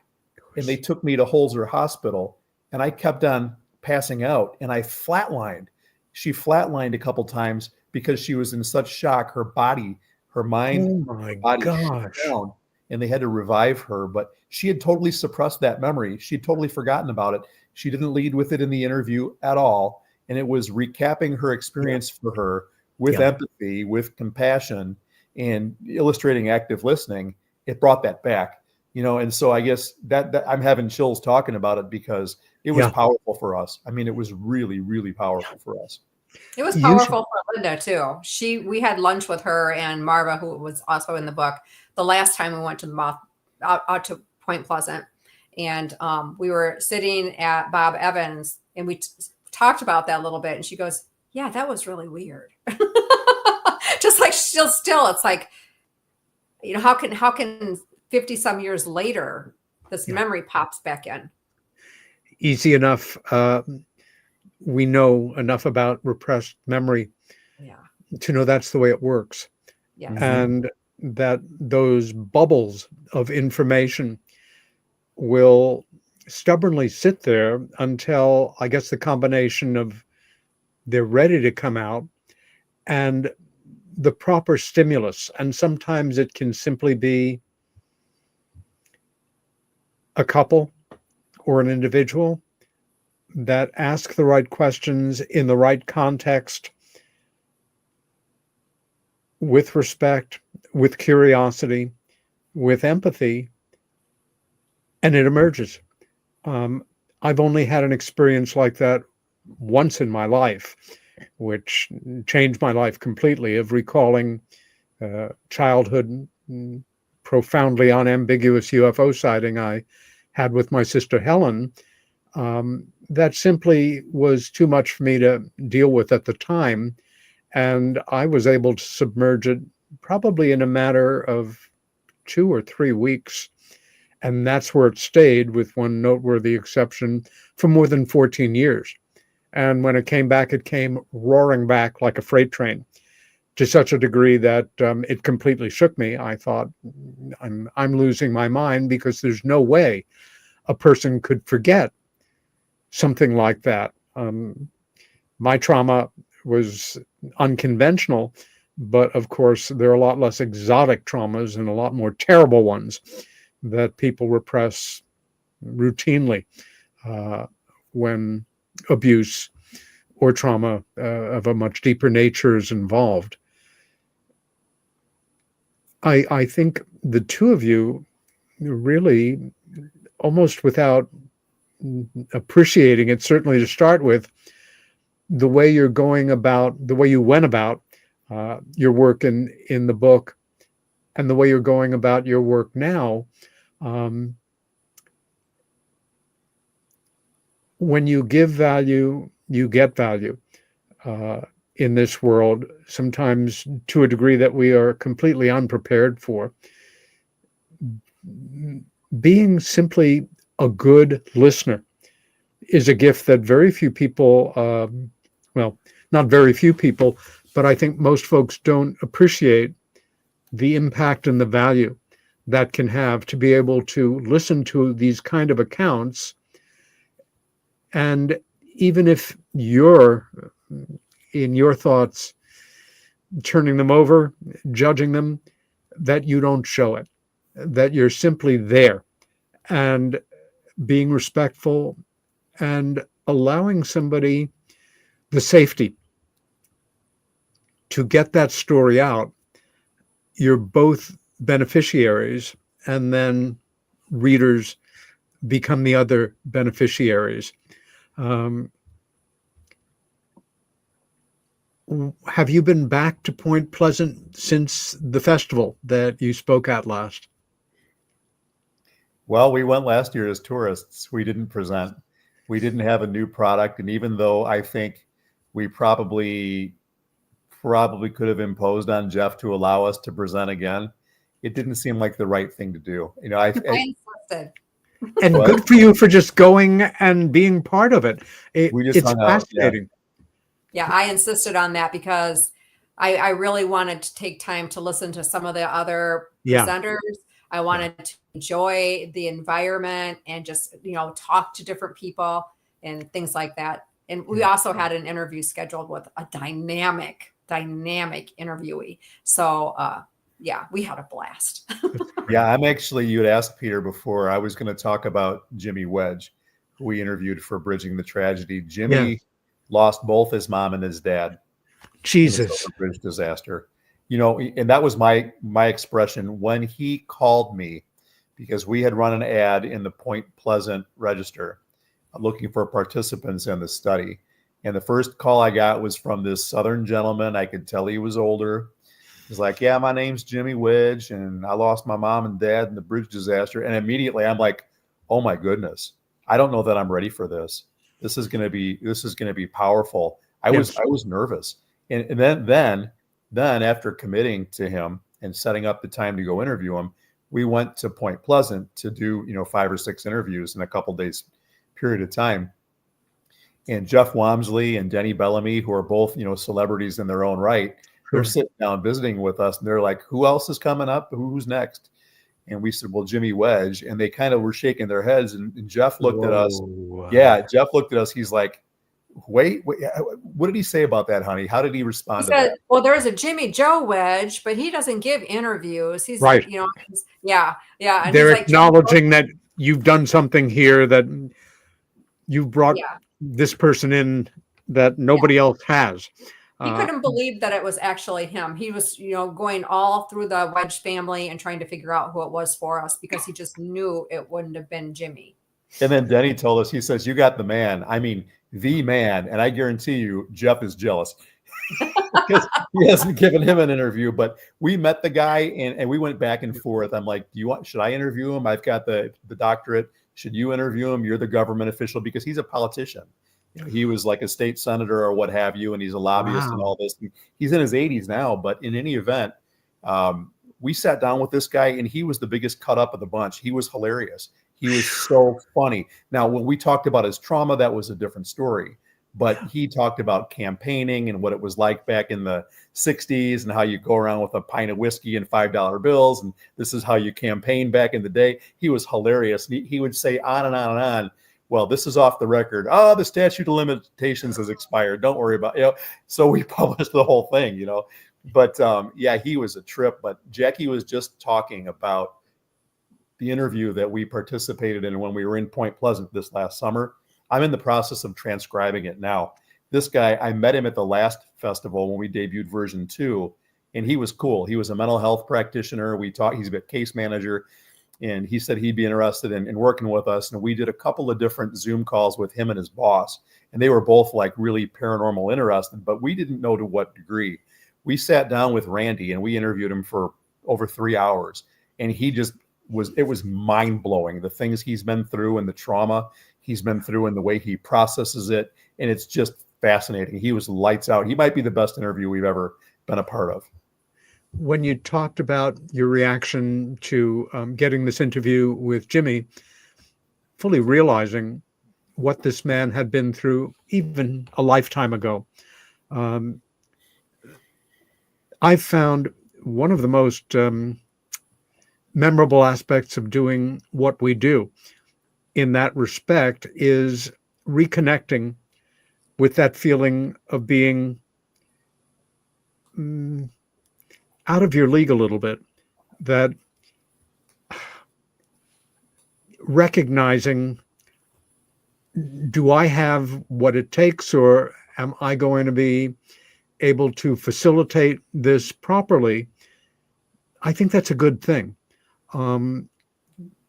And they took me to Holzer Hospital, and I kept on passing out, and I flatlined. She flatlined a couple times because she was in such shock. Her body, her mind, her body shut down, and they had to revive her. But she had totally suppressed that memory. She'd totally forgotten about it. She didn't lead with it in the interview at all. And it was recapping her experience for her with empathy, with compassion, and illustrating active listening. It brought that back, and so I guess that I'm having chills talking about it because it was powerful for us. I mean, it was really, really powerful for us.
It was powerful for Linda too. We had lunch with her and Marva, who was also in the book, the last time we went to out to Point Pleasant, and we were sitting at Bob Evans, and we talked about that a little bit, and she goes, yeah, that was really weird. Just like still, it's like, how can 50 some years later, this memory pops back in?
Easy enough. We know enough about repressed memory to know that's the way it works.
Yes.
And that those bubbles of information will stubbornly sit there until, I guess, the combination of they're ready to come out and the proper stimulus. And sometimes it can simply be a couple or an individual that ask the right questions in the right context, with respect, with curiosity, with empathy, and it emerges. I've only had an experience like that once in my life, which changed my life completely, of recalling childhood profoundly unambiguous UFO sighting I had with my sister Helen. That simply was too much for me to deal with at the time. And I was able to submerge it probably in a matter of 2 or 3 weeks. And that's where it stayed, with one noteworthy exception, for more than 14 years. And when it came back, it came roaring back like a freight train to such a degree that it completely shook me. I thought, I'm losing my mind, because there's no way a person could forget something like that. My trauma was unconventional, but of course there are a lot less exotic traumas and a lot more terrible ones that people repress routinely when abuse or trauma of a much deeper nature is involved. I think the two of you really, almost without appreciating it, certainly to start with, the way you're going about, the way you went about your work in the book, and the way you're going about your work now, when you give value, you get value in this world, sometimes to a degree that we are completely unprepared for. Being simply a good listener is a gift that very few people, well, not very few people, but I think most folks don't appreciate the impact and the value that can have to be able to listen to these kind of accounts. And even if you're, in your thoughts, turning them over, judging them, that you don't show it, that you're simply there and being respectful and allowing somebody the safety to get that story out. You're both beneficiaries, and then readers become the other beneficiaries. Have you been back to Point Pleasant since the festival that you spoke at last?
Well, we went last year as tourists. We didn't present. We didn't have a new product. And even though I think we probably could have imposed on Jeff to allow us to present again, it didn't seem like the right thing to do. You know, I
insisted.
And good for you for just going and being part of it. It's fascinating.
Yeah, I insisted on that because I really wanted to take time to listen to some of the other presenters. I wanted to enjoy the environment and just, talk to different people and things like that. And we also had an interview scheduled with a dynamic interviewee. So, we had a blast.
I'm actually, you'd asked Peter before, I was going to talk about Jimmy Wedge, who we interviewed for Bridging the Tragedy. Jimmy lost both his mom and his dad.
Jesus.
In the bridge disaster. And that was my expression when he called me, because we had run an ad in the Point Pleasant Register looking for participants in the study. And the first call I got was from this Southern gentleman. I could tell he was older. He's like, yeah, my name's Jimmy Wedge, and I lost my mom and dad in the bridge disaster. And immediately I'm like, oh my goodness, I don't know that I'm ready for this. This is going to be powerful. I was nervous. And then after committing to him and setting up the time to go interview him, we went to Point Pleasant to do, 5 or 6 interviews in a couple days period of time. And Jeff Wamsley and Denny Bellamy, who are both, celebrities in their own right, they're sitting down visiting with us, and they're like, who else is coming up? Who's next? And we said, well, Jimmy Wedge. And they kind of were shaking their heads. And Jeff looked at us. Yeah, Jeff looked at us. He's like, wait, what did he say about that, honey? How did he respond to that?
Well, there's a Jimmy Joe Wedge, but he doesn't give interviews. He's
right.
And
they're acknowledging that you've done something here, that you've brought this person in that nobody else has.
He couldn't believe that it was actually him. He was, going all through the Wedge family and trying to figure out who it was for us, because he just knew it wouldn't have been Jimmy.
And then Denny told us, he says, you got the man. I mean, the man. And I guarantee you, Jeff is jealous because he hasn't given him an interview. But we met the guy and we went back and forth. I'm like, should I interview him? I've got the doctorate. Should you interview him? You're the government official, because he's a politician. He was like a state senator or what have you, and he's a lobbyist and all this. He's in his 80s now, but in any event, we sat down with this guy, and he was the biggest cut up of the bunch. He was hilarious. He was so funny. Now, when we talked about his trauma, that was a different story. But he talked about campaigning and what it was like back in the 60s and how you go around with a pint of whiskey and $5 bills. And this is how you campaign back in the day. He was hilarious. He would say on and on and on. Well, this is off the record. Oh, the statute of limitations has expired. Don't worry about it. So we published the whole thing, But yeah, he was a trip. But Jackie was just talking about the interview that we participated in when we were in Point Pleasant this last summer. I'm in the process of transcribing it now. This guy, I met him at the last festival when we debuted version 2, and he was cool. He was a mental health practitioner. We talked, he's a case manager, and he said he'd be interested in working with us. And we did a couple of different Zoom calls with him and his boss, and they were both like really paranormal interested, but we didn't know to what degree. We sat down with Randy and we interviewed him for over 3 hours, and he just it was mind blowing, the things he's been through and the trauma he's been through and the way he processes it. And it's just fascinating. He was lights out. He might be the best interview we've ever been a part of.
When you talked about your reaction to getting this interview with Jimmy, fully realizing what this man had been through even a lifetime ago, I found one of the most memorable aspects of doing what we do in that respect is reconnecting with that feeling of being out of your league a little bit, that recognizing, do I have what it takes, or am I going to be able to facilitate this properly? I think that's a good thing.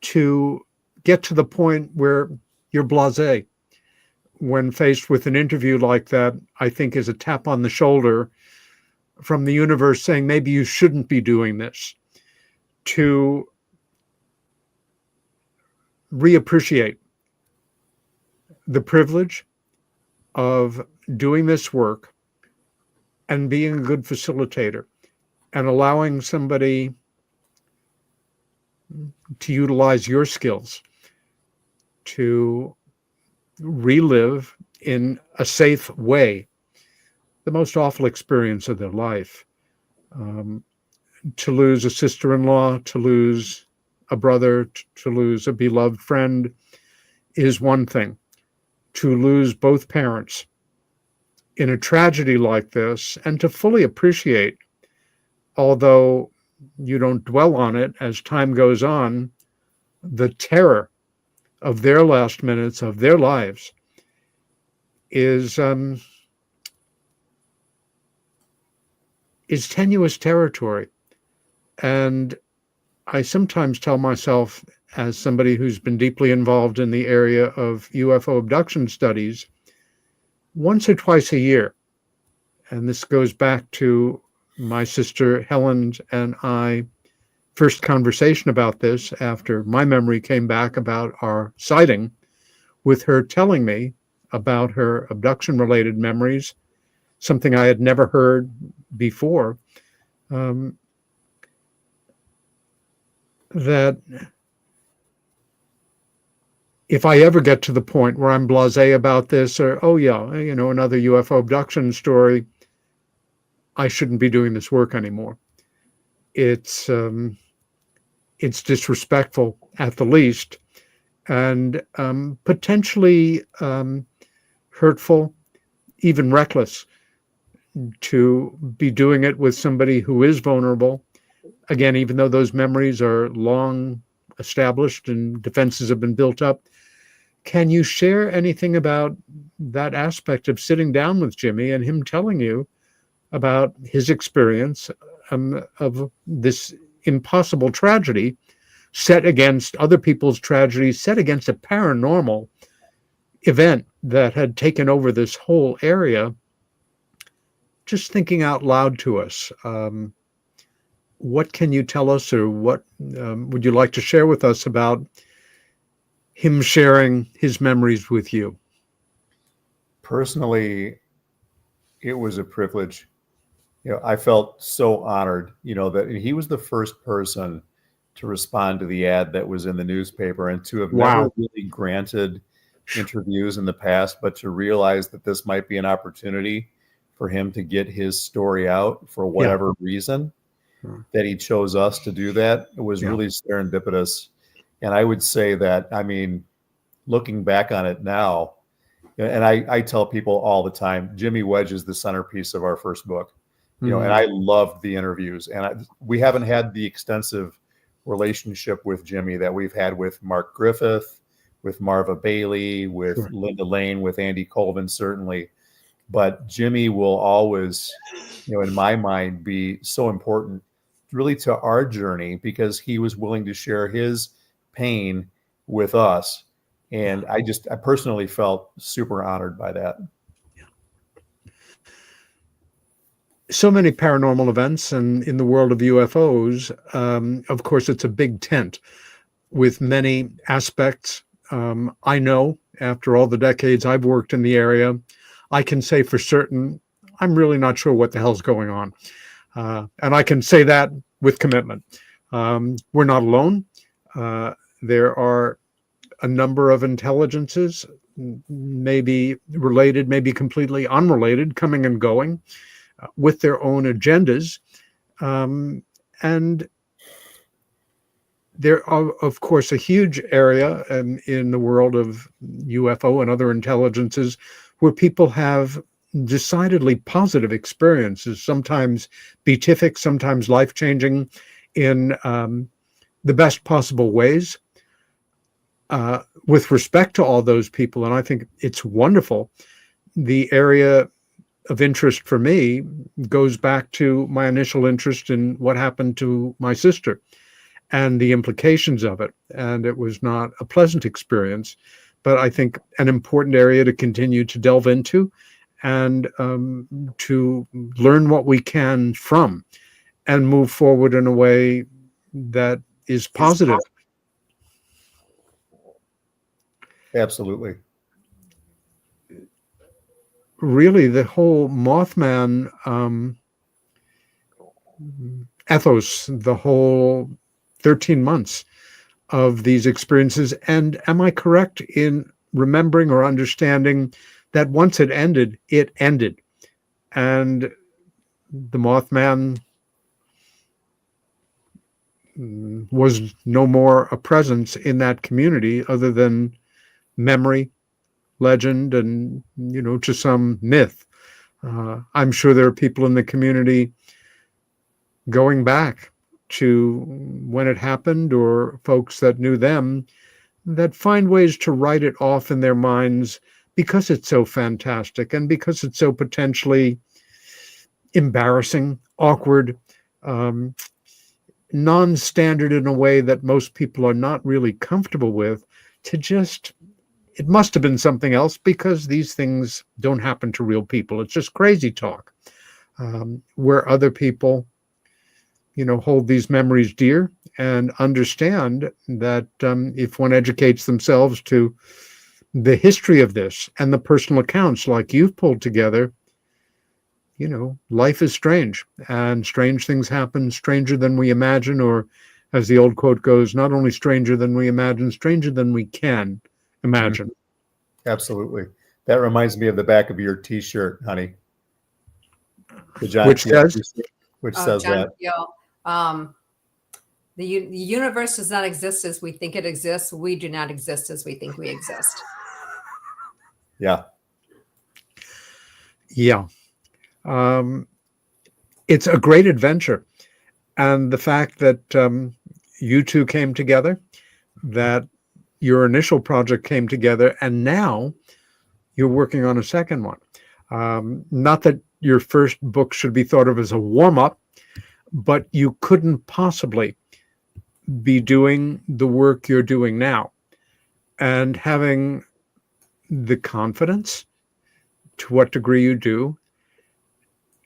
To get to the point where you're blasé when faced with an interview like that, I think is a tap on the shoulder from the universe saying, maybe you shouldn't be doing this. To reappreciate the privilege of doing this work and being a good facilitator and allowing somebody to utilize your skills to relive in a safe way the most awful experience of their life. To lose a sister-in-law, to lose a brother, to lose a beloved friend is one thing. To lose both parents in a tragedy like this, and to fully appreciate, although you don't dwell on it as time goes on, the terror of their last minutes of their lives is tenuous territory. And I sometimes tell myself, as somebody who's been deeply involved in the area of UFO abduction studies, once or twice a year, and this goes back to my sister Helen and I first conversation about this after my memory came back about our sighting, with her telling me about her abduction-related memories, something I had never heard before, that if I ever get to the point where I'm blasé about this, or, oh yeah, another UFO abduction story, I shouldn't be doing this work anymore. It's disrespectful at the least, and potentially hurtful, even reckless, to be doing it with somebody who is vulnerable. Again, even though those memories are long established and defenses have been built up. Can you share anything about that aspect of sitting down with Jimmy and him telling you about his experience of this impossible tragedy set against other people's tragedies, set against a paranormal event that had taken over this whole area? Just thinking out loud to us, what can you tell us, or what would you like to share with us about him sharing his memories with you?
Personally, it was a privilege. I felt so honored, that he was the first person to respond to the ad that was in the newspaper, and to have never really granted interviews in the past, but to realize that this might be an opportunity for him to get his story out for whatever reason, that he chose us to do that, it was really serendipitous. And I would say that, I mean, looking back on it now, and I tell people all the time, Jimmy Wedge is the centerpiece of our first book, you know, and I loved the interviews. And we haven't had the extensive relationship with Jimmy that we've had with Mark Griffith, with Marva Bailey, with Linda Lane, with Andy Colvin, certainly. But Jimmy will always, you know, in my mind, be so important really to our journey, because he was willing to share his pain with us. And I personally felt super honored by that.
So many paranormal events, and in the world of UFOs, of course, it's a big tent with many aspects. I know after all the decades I've worked in the area, I can say for certain, I'm really not sure what the hell's going on. And I can say that with commitment. We're not alone. There are a number of intelligences, maybe related, maybe completely unrelated, coming and going with their own agendas. And there are, of course, a huge area in the world of UFO and other intelligences where people have decidedly positive experiences, sometimes beatific, sometimes life-changing in the best possible ways. With respect to all those people, and I think it's wonderful, the area of interest for me goes back to my initial interest in what happened to my sister and the implications of it. And it was not a pleasant experience, but I think an important area to continue to delve into and to learn what we can from and move forward in a way that is positive.
Absolutely.
Really, the whole Mothman ethos, the whole 13 months of these experiences. And am I correct in remembering or understanding that once it ended, and the Mothman was no more a presence in that community other than memory, legend, and, you know, to some myth. I'm sure there are people in the community going back to when it happened, or folks that knew them, that find ways to write it off in their minds because it's so fantastic and because it's so potentially embarrassing, awkward, non-standard in a way that most people are not really comfortable with, to just, it must have been something else because these things don't happen to real people. It's just crazy talk. Where other people, you know, hold these memories dear and understand that if one educates themselves to the history of this and the personal accounts like you've pulled together, you know, life is strange, and strange things happen, stranger than we imagine, or as the old quote goes, not only stranger than we imagine, stranger than we can imagine.
Absolutely. That reminds me of the back of your T-shirt, honey.
Which
says
John
that.
Peel, the universe does not exist as we think it exists. We do not exist as we think we exist.
Yeah.
Yeah. It's a great adventure. And the fact that you two came together, that your initial project came together, and now you're working on a second one. Not that your first book should be thought of as a warm-up, but you couldn't possibly be doing the work you're doing now and having the confidence, to what degree you do,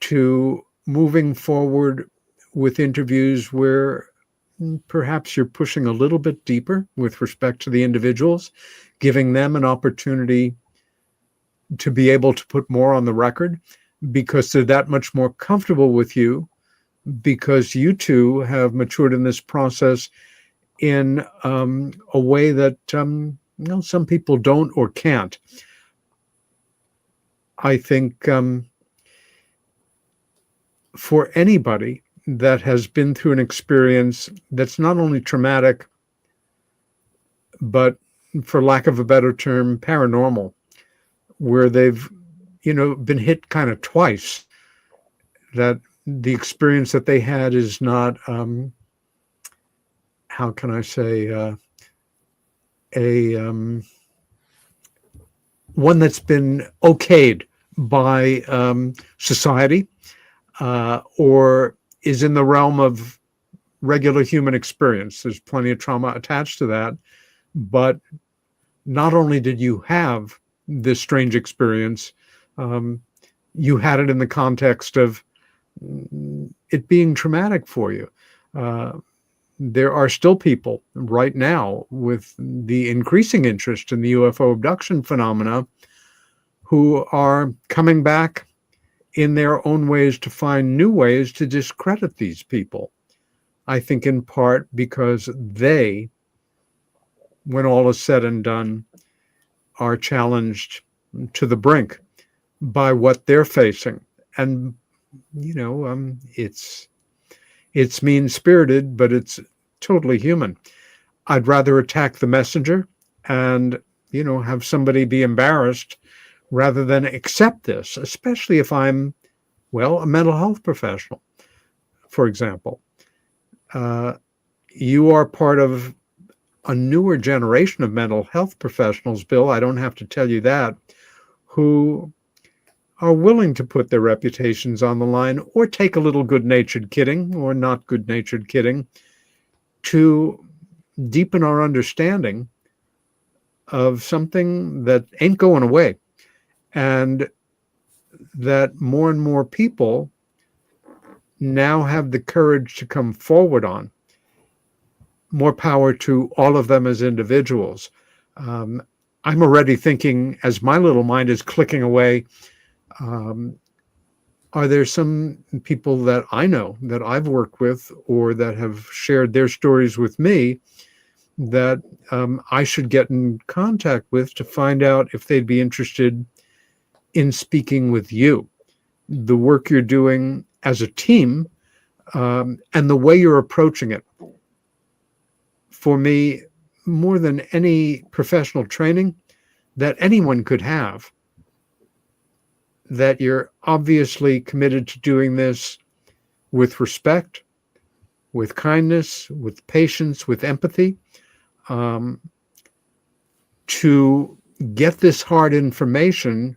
to moving forward with interviews where perhaps you're pushing a little bit deeper with respect to the individuals, giving them an opportunity to be able to put more on the record because they're that much more comfortable with you, because you two have matured in this process in a way that some people don't or can't. I think for anybody that has been through an experience that's not only traumatic, but for lack of a better term, paranormal, where they've, been hit kind of twice, that the experience that they had is not, how can I say, one that's been okayed by society, or is in the realm of regular human experience. There's plenty of trauma attached to that. But not only did you have this strange experience, you had it in the context of it being traumatic for you. There are still people right now with the increasing interest in the UFO abduction phenomena who are coming back in their own ways to find new ways to discredit these people. I think in part because they, when all is said and done, are challenged to the brink by what they're facing. And, it's mean-spirited, but it's totally human. I'd rather attack the messenger and, have somebody be embarrassed rather than accept this, especially if I'm, a mental health professional, for example. You are part of a newer generation of mental health professionals, Bill, I don't have to tell you that, who are willing to put their reputations on the line or take a little good-natured kidding or not good-natured kidding to deepen our understanding of something that ain't going away, and that more and more people now have the courage to come forward on. More power to all of them as individuals. I'm already thinking, as my little mind is clicking away, are there some people that I know that I've worked with or that have shared their stories with me that I should get in contact with to find out if they'd be interested in speaking with you? The work you're doing as a team, and the way you're approaching it. For me, more than any professional training that anyone could have, that you're obviously committed to doing this with respect, with kindness, with patience, with empathy, to get this hard information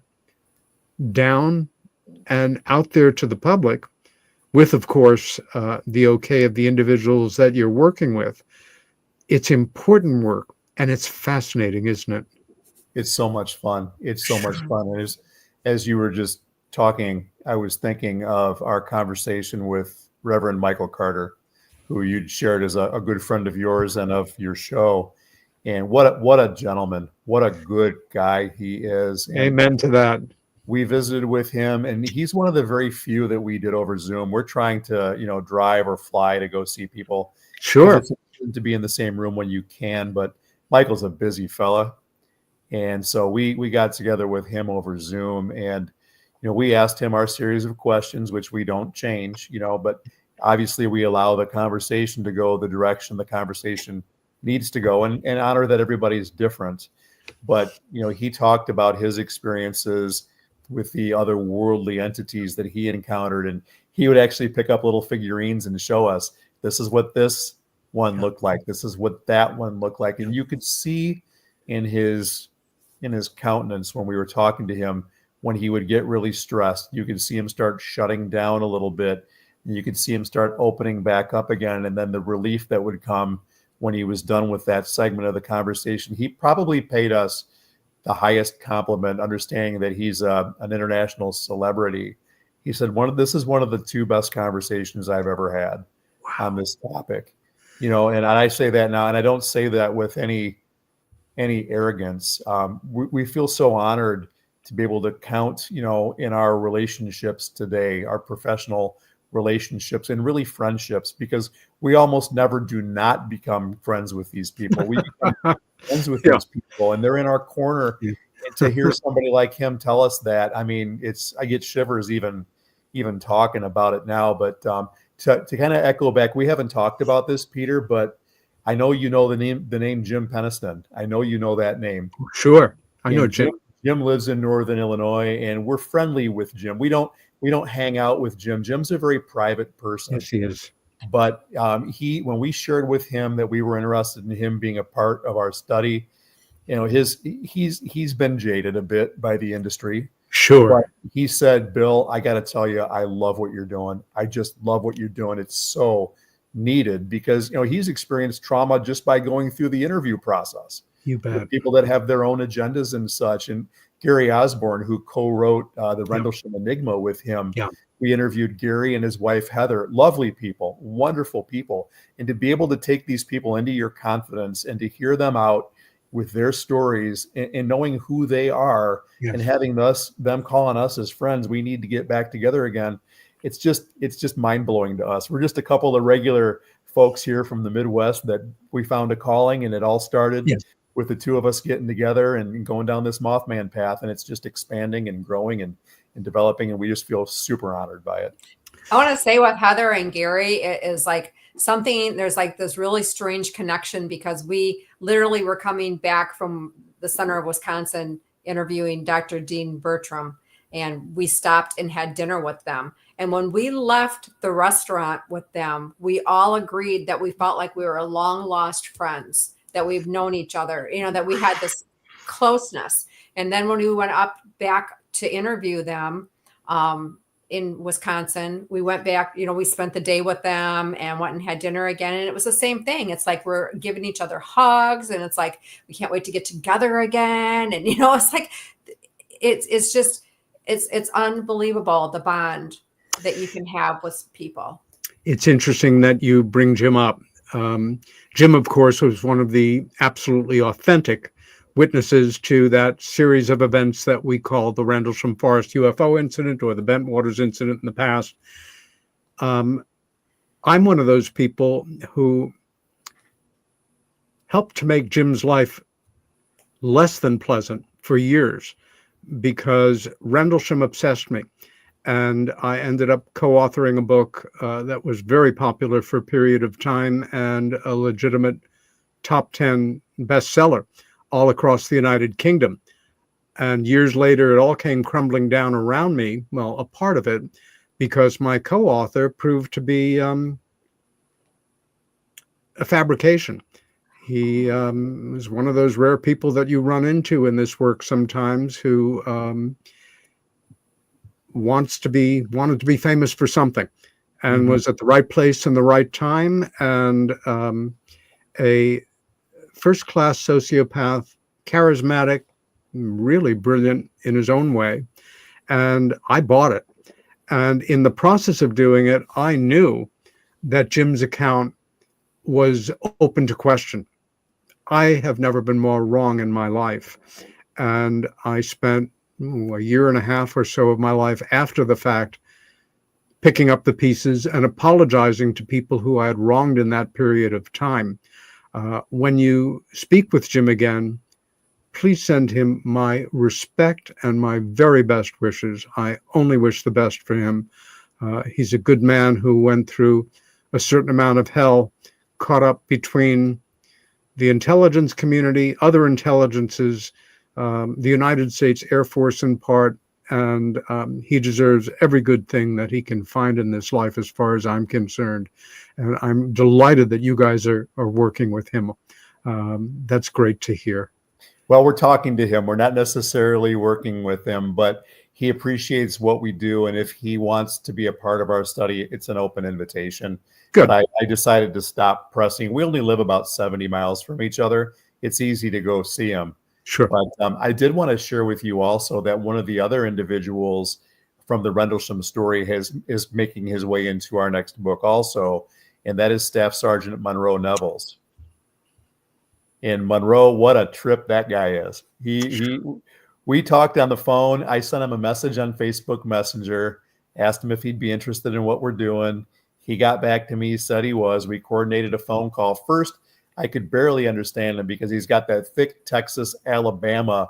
down and out there to the public with, of course, the okay of the individuals that you're working with. It's important work, and it's fascinating, isn't it?
It's so much fun. It's so much fun. And as you were just talking, I was thinking of our conversation with Reverend Michael Carter, who you'd shared as a good friend of yours and of your show. And what a gentleman, what a good guy he is. And
amen to that.
we visited with him, and he's one of the very few that we did over Zoom. We're trying to, drive or fly to go see people.
Sure.
It's important to be in the same room when you can, but Michael's a busy fella. And so we got together with him over Zoom, and, we asked him our series of questions, which we don't change, but obviously we allow the conversation to go the direction the conversation needs to go, and honor that everybody's different. But, he talked about his experiences with the other worldly entities that he encountered. And he would actually pick up little figurines and show us, this is what this one looked like. This is what that one looked like. And you could see in his countenance when we were talking to him, when he would get really stressed, you could see him start shutting down a little bit, and you could see him start opening back up again. And then the relief that would come when he was done with that segment of the conversation. He probably paid us the highest compliment, understanding that he's an international celebrity. He said, this is one of the two best conversations I've ever had on this topic. And I say that now, and I don't say that with any arrogance. We feel so honored to be able to count, in our relationships today, our professional relationships and really friendships, because we almost never do not become friends with these people. We become friends with these people, and they're in our corner.
Yeah.
And to hear somebody like him tell us that, I mean, I get shivers even talking about it now. But to kind of echo back, we haven't talked about this, Peter, but I know you know the name Jim Peniston. I know you know that name.
Sure, I know
And
Jim.
Jim lives in Northern Illinois, and we're friendly with Jim. We don't hang out with Jim. Jim's a very private person.
Yes, he is.
But when we shared with him that we were interested in him being a part of our study, you know, he's been jaded a bit by the industry.
Sure.
But he said, Bill, I got to tell you, I love what you're doing. I just love what you're doing. It's so needed, because, you know, he's experienced trauma just by going through the interview process.
You bet.
With people that have their own agendas and such. And Gary Osborn, who co-wrote the Rendlesham Enigma with him, we interviewed Gary and his wife, Heather. Lovely people, wonderful people. And to be able to take these people into your confidence and to hear them out with their stories and knowing who they are, and having them calling us as friends, we need to get back together again. It's just mind-blowing to us. We're just a couple of regular folks here from the Midwest that we found a calling, and it all started with the two of us getting together and going down this Mothman path, and it's just expanding and growing and developing, and we just feel super honored by it.
I want to say with Heather and Gary, it is like there's like this really strange connection, because we literally were coming back from the center of Wisconsin interviewing Dr. Dean Bertram, and we stopped and had dinner with them. And when we left the restaurant with them, we all agreed that we felt like we were long lost friends, that we've known each other, you know, that we had this closeness. And then when we went up back to interview them in Wisconsin, we went back, you know, we spent the day with them and went and had dinner again. And it was the same thing. It's like we're giving each other hugs, and it's like, we can't wait to get together again. And, you know, it's like, it's unbelievable, the bond that you can have with people.
It's interesting that you bring Jim up. Jim, of course, was one of the absolutely authentic witnesses to that series of events that we call the Rendlesham Forest UFO incident, or the Bentwaters incident in the past. I'm one of those people who helped to make Jim's life less than pleasant for years, because Rendlesham obsessed me. And I ended up co-authoring a book that was very popular for a period of time, and a legitimate top 10 bestseller all across the United Kingdom. And years later, it all came crumbling down around me. Well, a part of it, because my co-author proved to be a fabrication. He was one of those rare people that you run into in this work sometimes, who wanted to be famous for something, and was at the right place in the right time, and a first-class sociopath, charismatic, really brilliant in his own way. And I bought it. And in the process of doing it, I knew that Jim's account was open to question. I have never been more wrong in my life. And I spent a year and a half or so of my life after the fact picking up the pieces and apologizing to people who I had wronged in that period of time. When you speak with Jim again, please send him my respect and my very best wishes. I only wish the best for him. He's a good man who went through a certain amount of hell, caught up between the intelligence community, other intelligences, the United States Air Force in part, and he deserves every good thing that he can find in this life, as far as I'm concerned. And I'm delighted that you guys are working with him. That's great to hear.
Well, we're talking to him. We're not necessarily working with him, but he appreciates what we do. And if he wants to be a part of our study, it's an open invitation.
Good.
But I decided to stop pressing. We only live about 70 miles from each other. It's easy to go see him.
Sure.
But I did want to share with you also that one of the other individuals from the Rendlesham story is making his way into our next book also, and that is Staff Sergeant Monroe Nevels. And Monroe, what a trip that guy is. We talked on the phone. I sent him a message on Facebook Messenger, asked him if he'd be interested in what we're doing. He got back to me, said he was. We coordinated a phone call. First, I could barely understand him because he's got that thick Texas, Alabama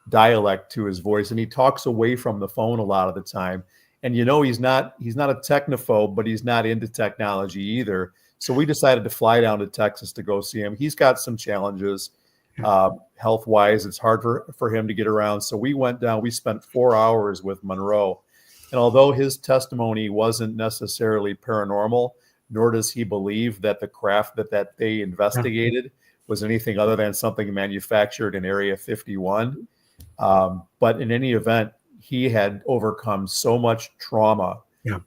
dialect to his voice, and he talks away from the phone a lot of the time. And he's not a technophobe, but he's not into technology either. So we decided to fly down to Texas to go see him. He's got some challenges health-wise. It's hard for him to get around. So we went down. We spent 4 hours with Monroe. And although his testimony wasn't necessarily paranormal, nor does he believe that the craft that they investigated was anything other than something manufactured in Area 51. But in any event, he had overcome so much trauma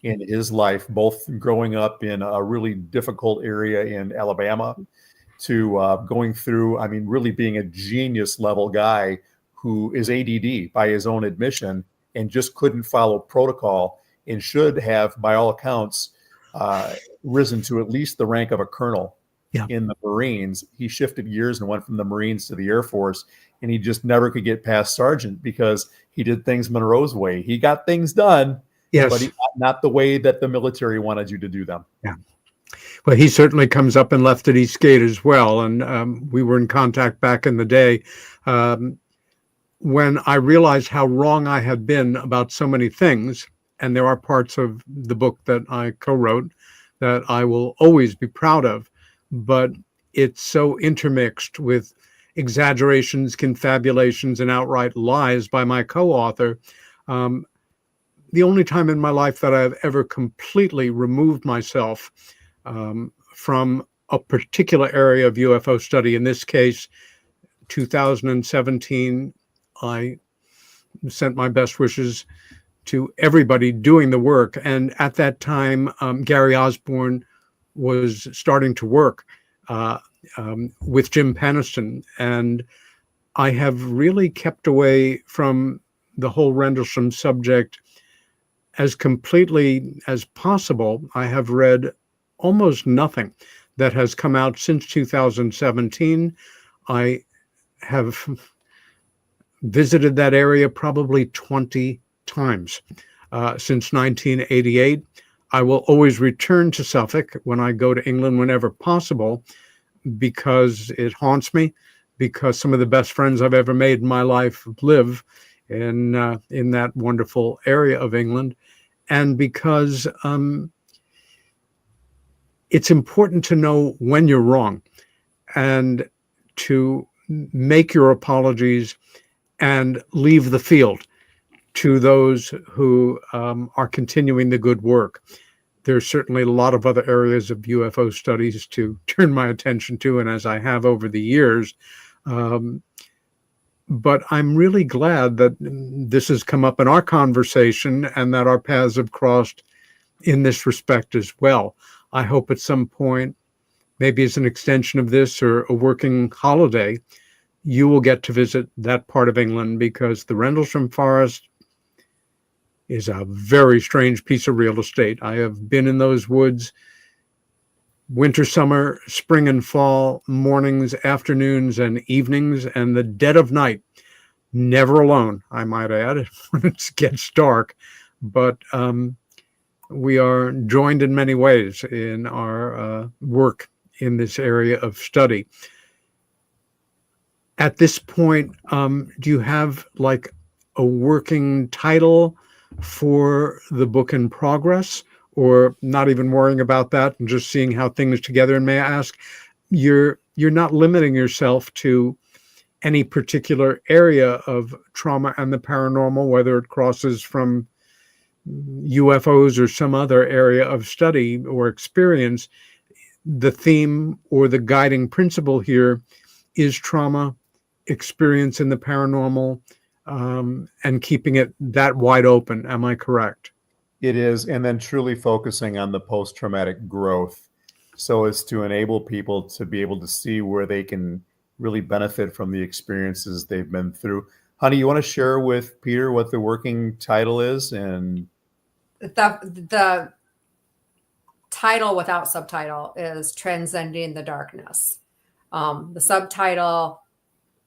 in his life, both growing up in a really difficult area in Alabama to going through, really being a genius level guy who is ADD by his own admission and just couldn't follow protocol and should have, by all accounts, risen to at least the rank of a colonel in the Marines. He shifted gears and went from the Marines to the Air Force, and he just never could get past sergeant because he did things Monroe's way. He got things done, but not the way that the military wanted you to do them.
Yeah. Well, he certainly comes up and left at Eastgate as well. And we were in contact back in the day when I realized how wrong I had been about so many things. And there are parts of the book that I co-wrote that I will always be proud of, but it's so intermixed with exaggerations, confabulations, and outright lies by my co-author. The only time in my life that I've ever completely removed myself from a particular area of UFO study, in this case, 2017, I sent my best wishes to everybody doing the work. And at that time, Gary Osborn was starting to work with Jim Paniston. And I have really kept away from the whole Rendlesham subject as completely as possible. I have read almost nothing that has come out since 2017. I have visited that area probably 20 times since 1988. I will always return to Suffolk when I go to England whenever possible because it haunts me, because some of the best friends I've ever made in my life live in that wonderful area of England, and because it's important to know when you're wrong and to make your apologies and leave the field to those who are continuing the good work. There's certainly a lot of other areas of UFO studies to turn my attention to, and as I have over the years. But I'm really glad that this has come up in our conversation and that our paths have crossed in this respect as well. I hope at some point, maybe as an extension of this or a working holiday, you will get to visit that part of England, because the Rendlesham Forest is a very strange piece of real estate. I have been in those woods winter, summer, spring, and fall, mornings, afternoons, and evenings, and the dead of night. Never alone, I might add, when it gets dark. But we are joined in many ways in our work in this area of study. At this point, do you have like a working title for the book in progress, or not even worrying about that and just seeing how things together? And may I ask, you're not limiting yourself to any particular area of trauma and the paranormal, whether it crosses from UFOs or some other area of study or experience. The theme or the guiding principle here is trauma, experience in the paranormal, and keeping it that wide open. Am I correct?
It is, and then truly focusing on the post-traumatic growth so as to enable people to be able to see where they can really benefit from the experiences they've been through. Honey, you want to share with Peter what the working title is? And
the title without subtitle is Transcending the Darkness. The subtitle,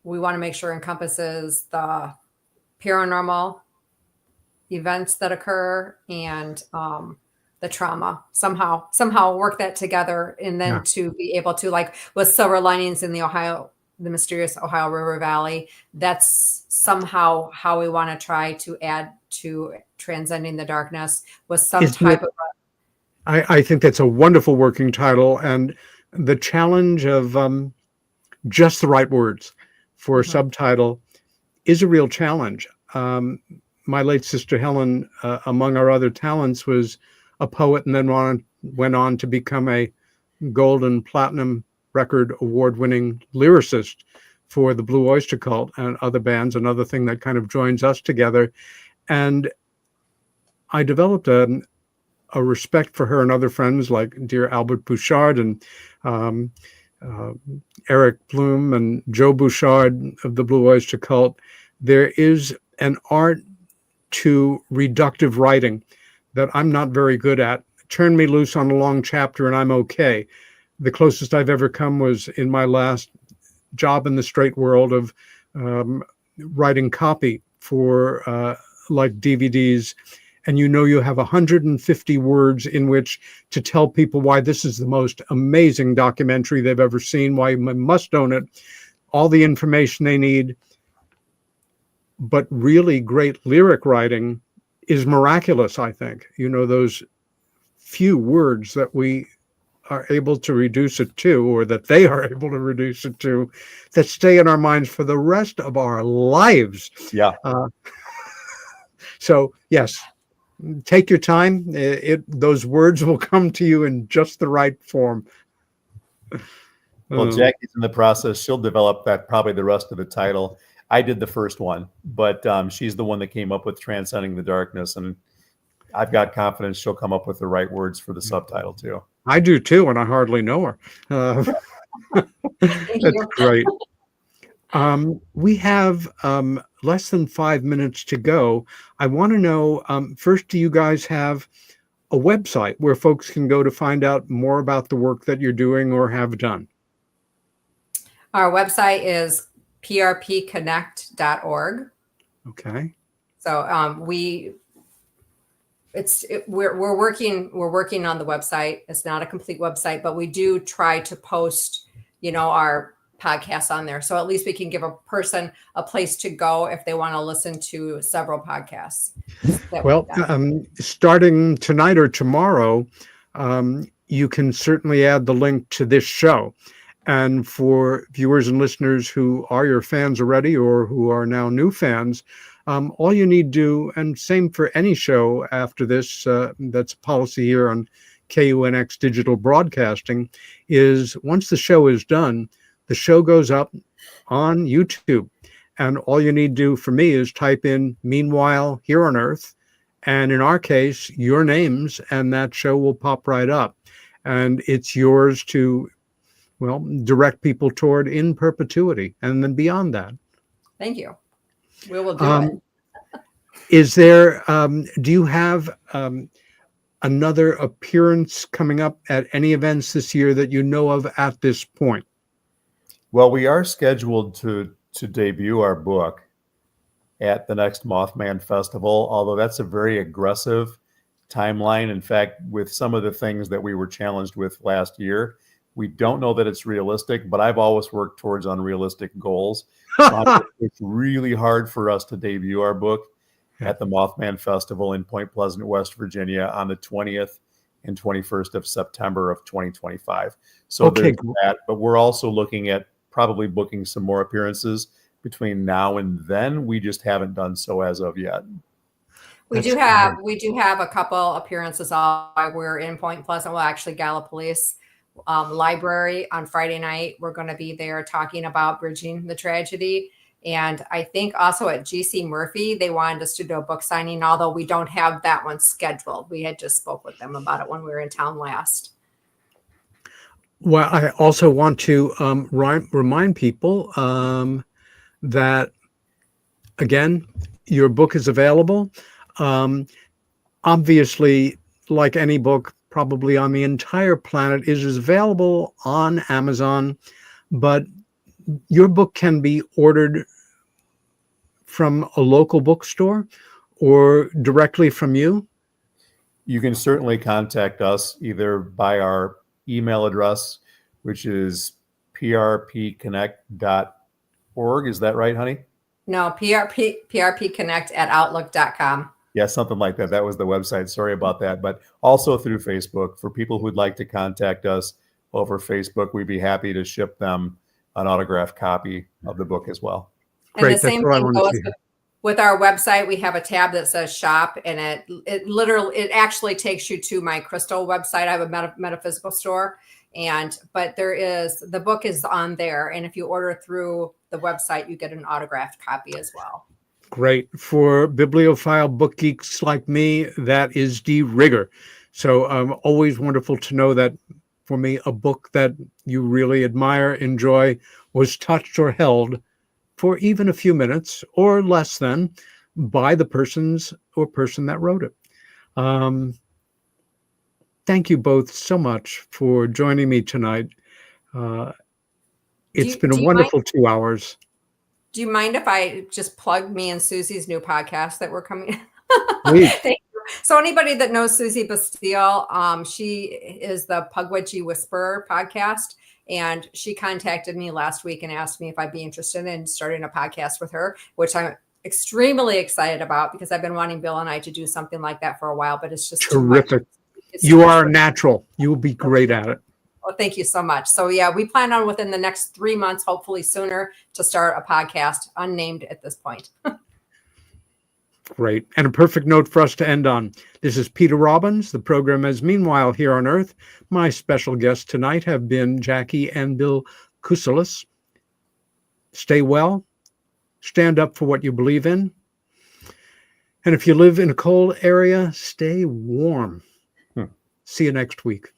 we want to make sure encompasses the paranormal, events that occur and the trauma, somehow work that together, and then to be able to, like with Silver Linings in the mysterious Ohio River Valley, that's somehow how we want to try to add to Transcending the Darkness with some type of.
I think that's a wonderful working title, and the challenge of just the right words for a subtitle is a real challenge. My late sister Helen, among our other talents, was a poet, and then went on to become a gold and platinum record award-winning lyricist for the Blue Oyster Cult and other bands, another thing that kind of joins us together. And I developed a respect for her and other friends like dear Albert Bouchard and Eric Bloom and Joe Bouchard of the Blue Oyster Cult. There is an art to reductive writing that I'm not very good at. Turn me loose on a long chapter and I'm okay. The closest I've ever come was in my last job in the straight world of writing copy for like DVDs. And you have 150 words in which to tell people why this is the most amazing documentary they've ever seen, why you must own it, all the information they need. But really great lyric writing is miraculous, I think. Those few words that we are able to reduce it to, or that they are able to reduce it to, that stay in our minds for the rest of our lives.
Yeah.
So, yes. Take your time. Those words will come to you in just the right form.
Well, Jackie's in the process. She'll develop that, probably the rest of the title. I did the first one, but she's the one that came up with Transcending the Darkness, and I've got confidence she'll come up with the right words for the subtitle too.
I do too, and I hardly know her. That's great. We have less than 5 minutes to go. I want to know, first, do you guys have a website where folks can go to find out more about the work that you're doing or have done?
Our website is prpconnect.org.
Okay.
So we're working on the website. It's not a complete website, but we do try to post, our podcasts on there. So at least we can give a person a place to go if they want to listen to several podcasts.
Well, starting tonight or tomorrow, you can certainly add the link to this show. And for viewers and listeners who are your fans already or who are now new fans, all you need to do, and same for any show after this, that's a policy here on KUNX Digital Broadcasting, is once the show is done, the show goes up on YouTube. And all you need to do for me is type in Meanwhile Here on Earth, and in our case, your names, and that show will pop right up. And it's yours to, direct people toward in perpetuity and then beyond that.
Thank you. We will do it.
Is there, do you have another appearance coming up at any events this year that you know of at this point?
Well, we are scheduled to debut our book at the next Mothman Festival, although that's a very aggressive timeline. In fact, with some of the things that we were challenged with last year, we don't know that it's realistic, but I've always worked towards unrealistic goals. It's really hard for us to debut our book at the Mothman Festival in Point Pleasant, West Virginia on the 20th and 21st of September of 2025. So there's that, but we're also looking at probably booking some more appearances between now and then. We just haven't done so as of yet.
We do have a couple appearances. We're in Point Pleasant. Well, actually, Gallipolis Library on Friday night. We're going to be there talking about bridging the tragedy. And I think also at GC Murphy, they wanted us to do a book signing, although we don't have that one scheduled. We had just spoke with them about it when we were in town last.
Well, I also want to remind people that, again, your book is available. Obviously, like any book, probably on the entire planet, is available on Amazon, but your book can be ordered from a local bookstore, or directly from you?
You can certainly contact us either by our email address, which is prpconnect.org. Is that right, honey?
No, prpconnect@outlook.com.
Yeah, something like that. That was the website. Sorry about that. But also through Facebook. For people who'd like to contact us over Facebook, we'd be happy to ship them an autographed copy of the book as well.
Great.
And the same
That's what I
thing
want to
goes
see.
with our website. We have a tab that says shop, and it actually takes you to my crystal website. I have a metaphysical store, but the book is on there. And if you order through the website, you get an autographed copy as well.
Great. For bibliophile book geeks like me, that is de rigueur. So always wonderful to know that for me, a book that you really admire, enjoy, was touched or held for even a few minutes or less than by the person that wrote it. Thank you both so much for joining me tonight. It's been a wonderful 2 hours.
Do you mind if I just plug me and Susie's new podcast that we're coming?
Please.
Thank you. So anybody that knows Susie Bastille, she is the Pugwidgee Whisperer podcast. And she contacted me last week and asked me if I'd be interested in starting a podcast with her, which I'm extremely excited about because I've been wanting Bill and I to do something like that for a while, but it's just
terrific. You are natural. You will be great at it.
Well, thank you so much. So yeah, we plan on within the next 3 months, hopefully sooner, to start a podcast, unnamed at this point.
Great. And a perfect note for us to end on. This is Peter Robbins. The program is Meanwhile Here on Earth. My special guests tonight have been Jaci and Bill Kousoulas. Stay well. Stand up for what you believe in. And if you live in a cold area, stay warm. See you next week.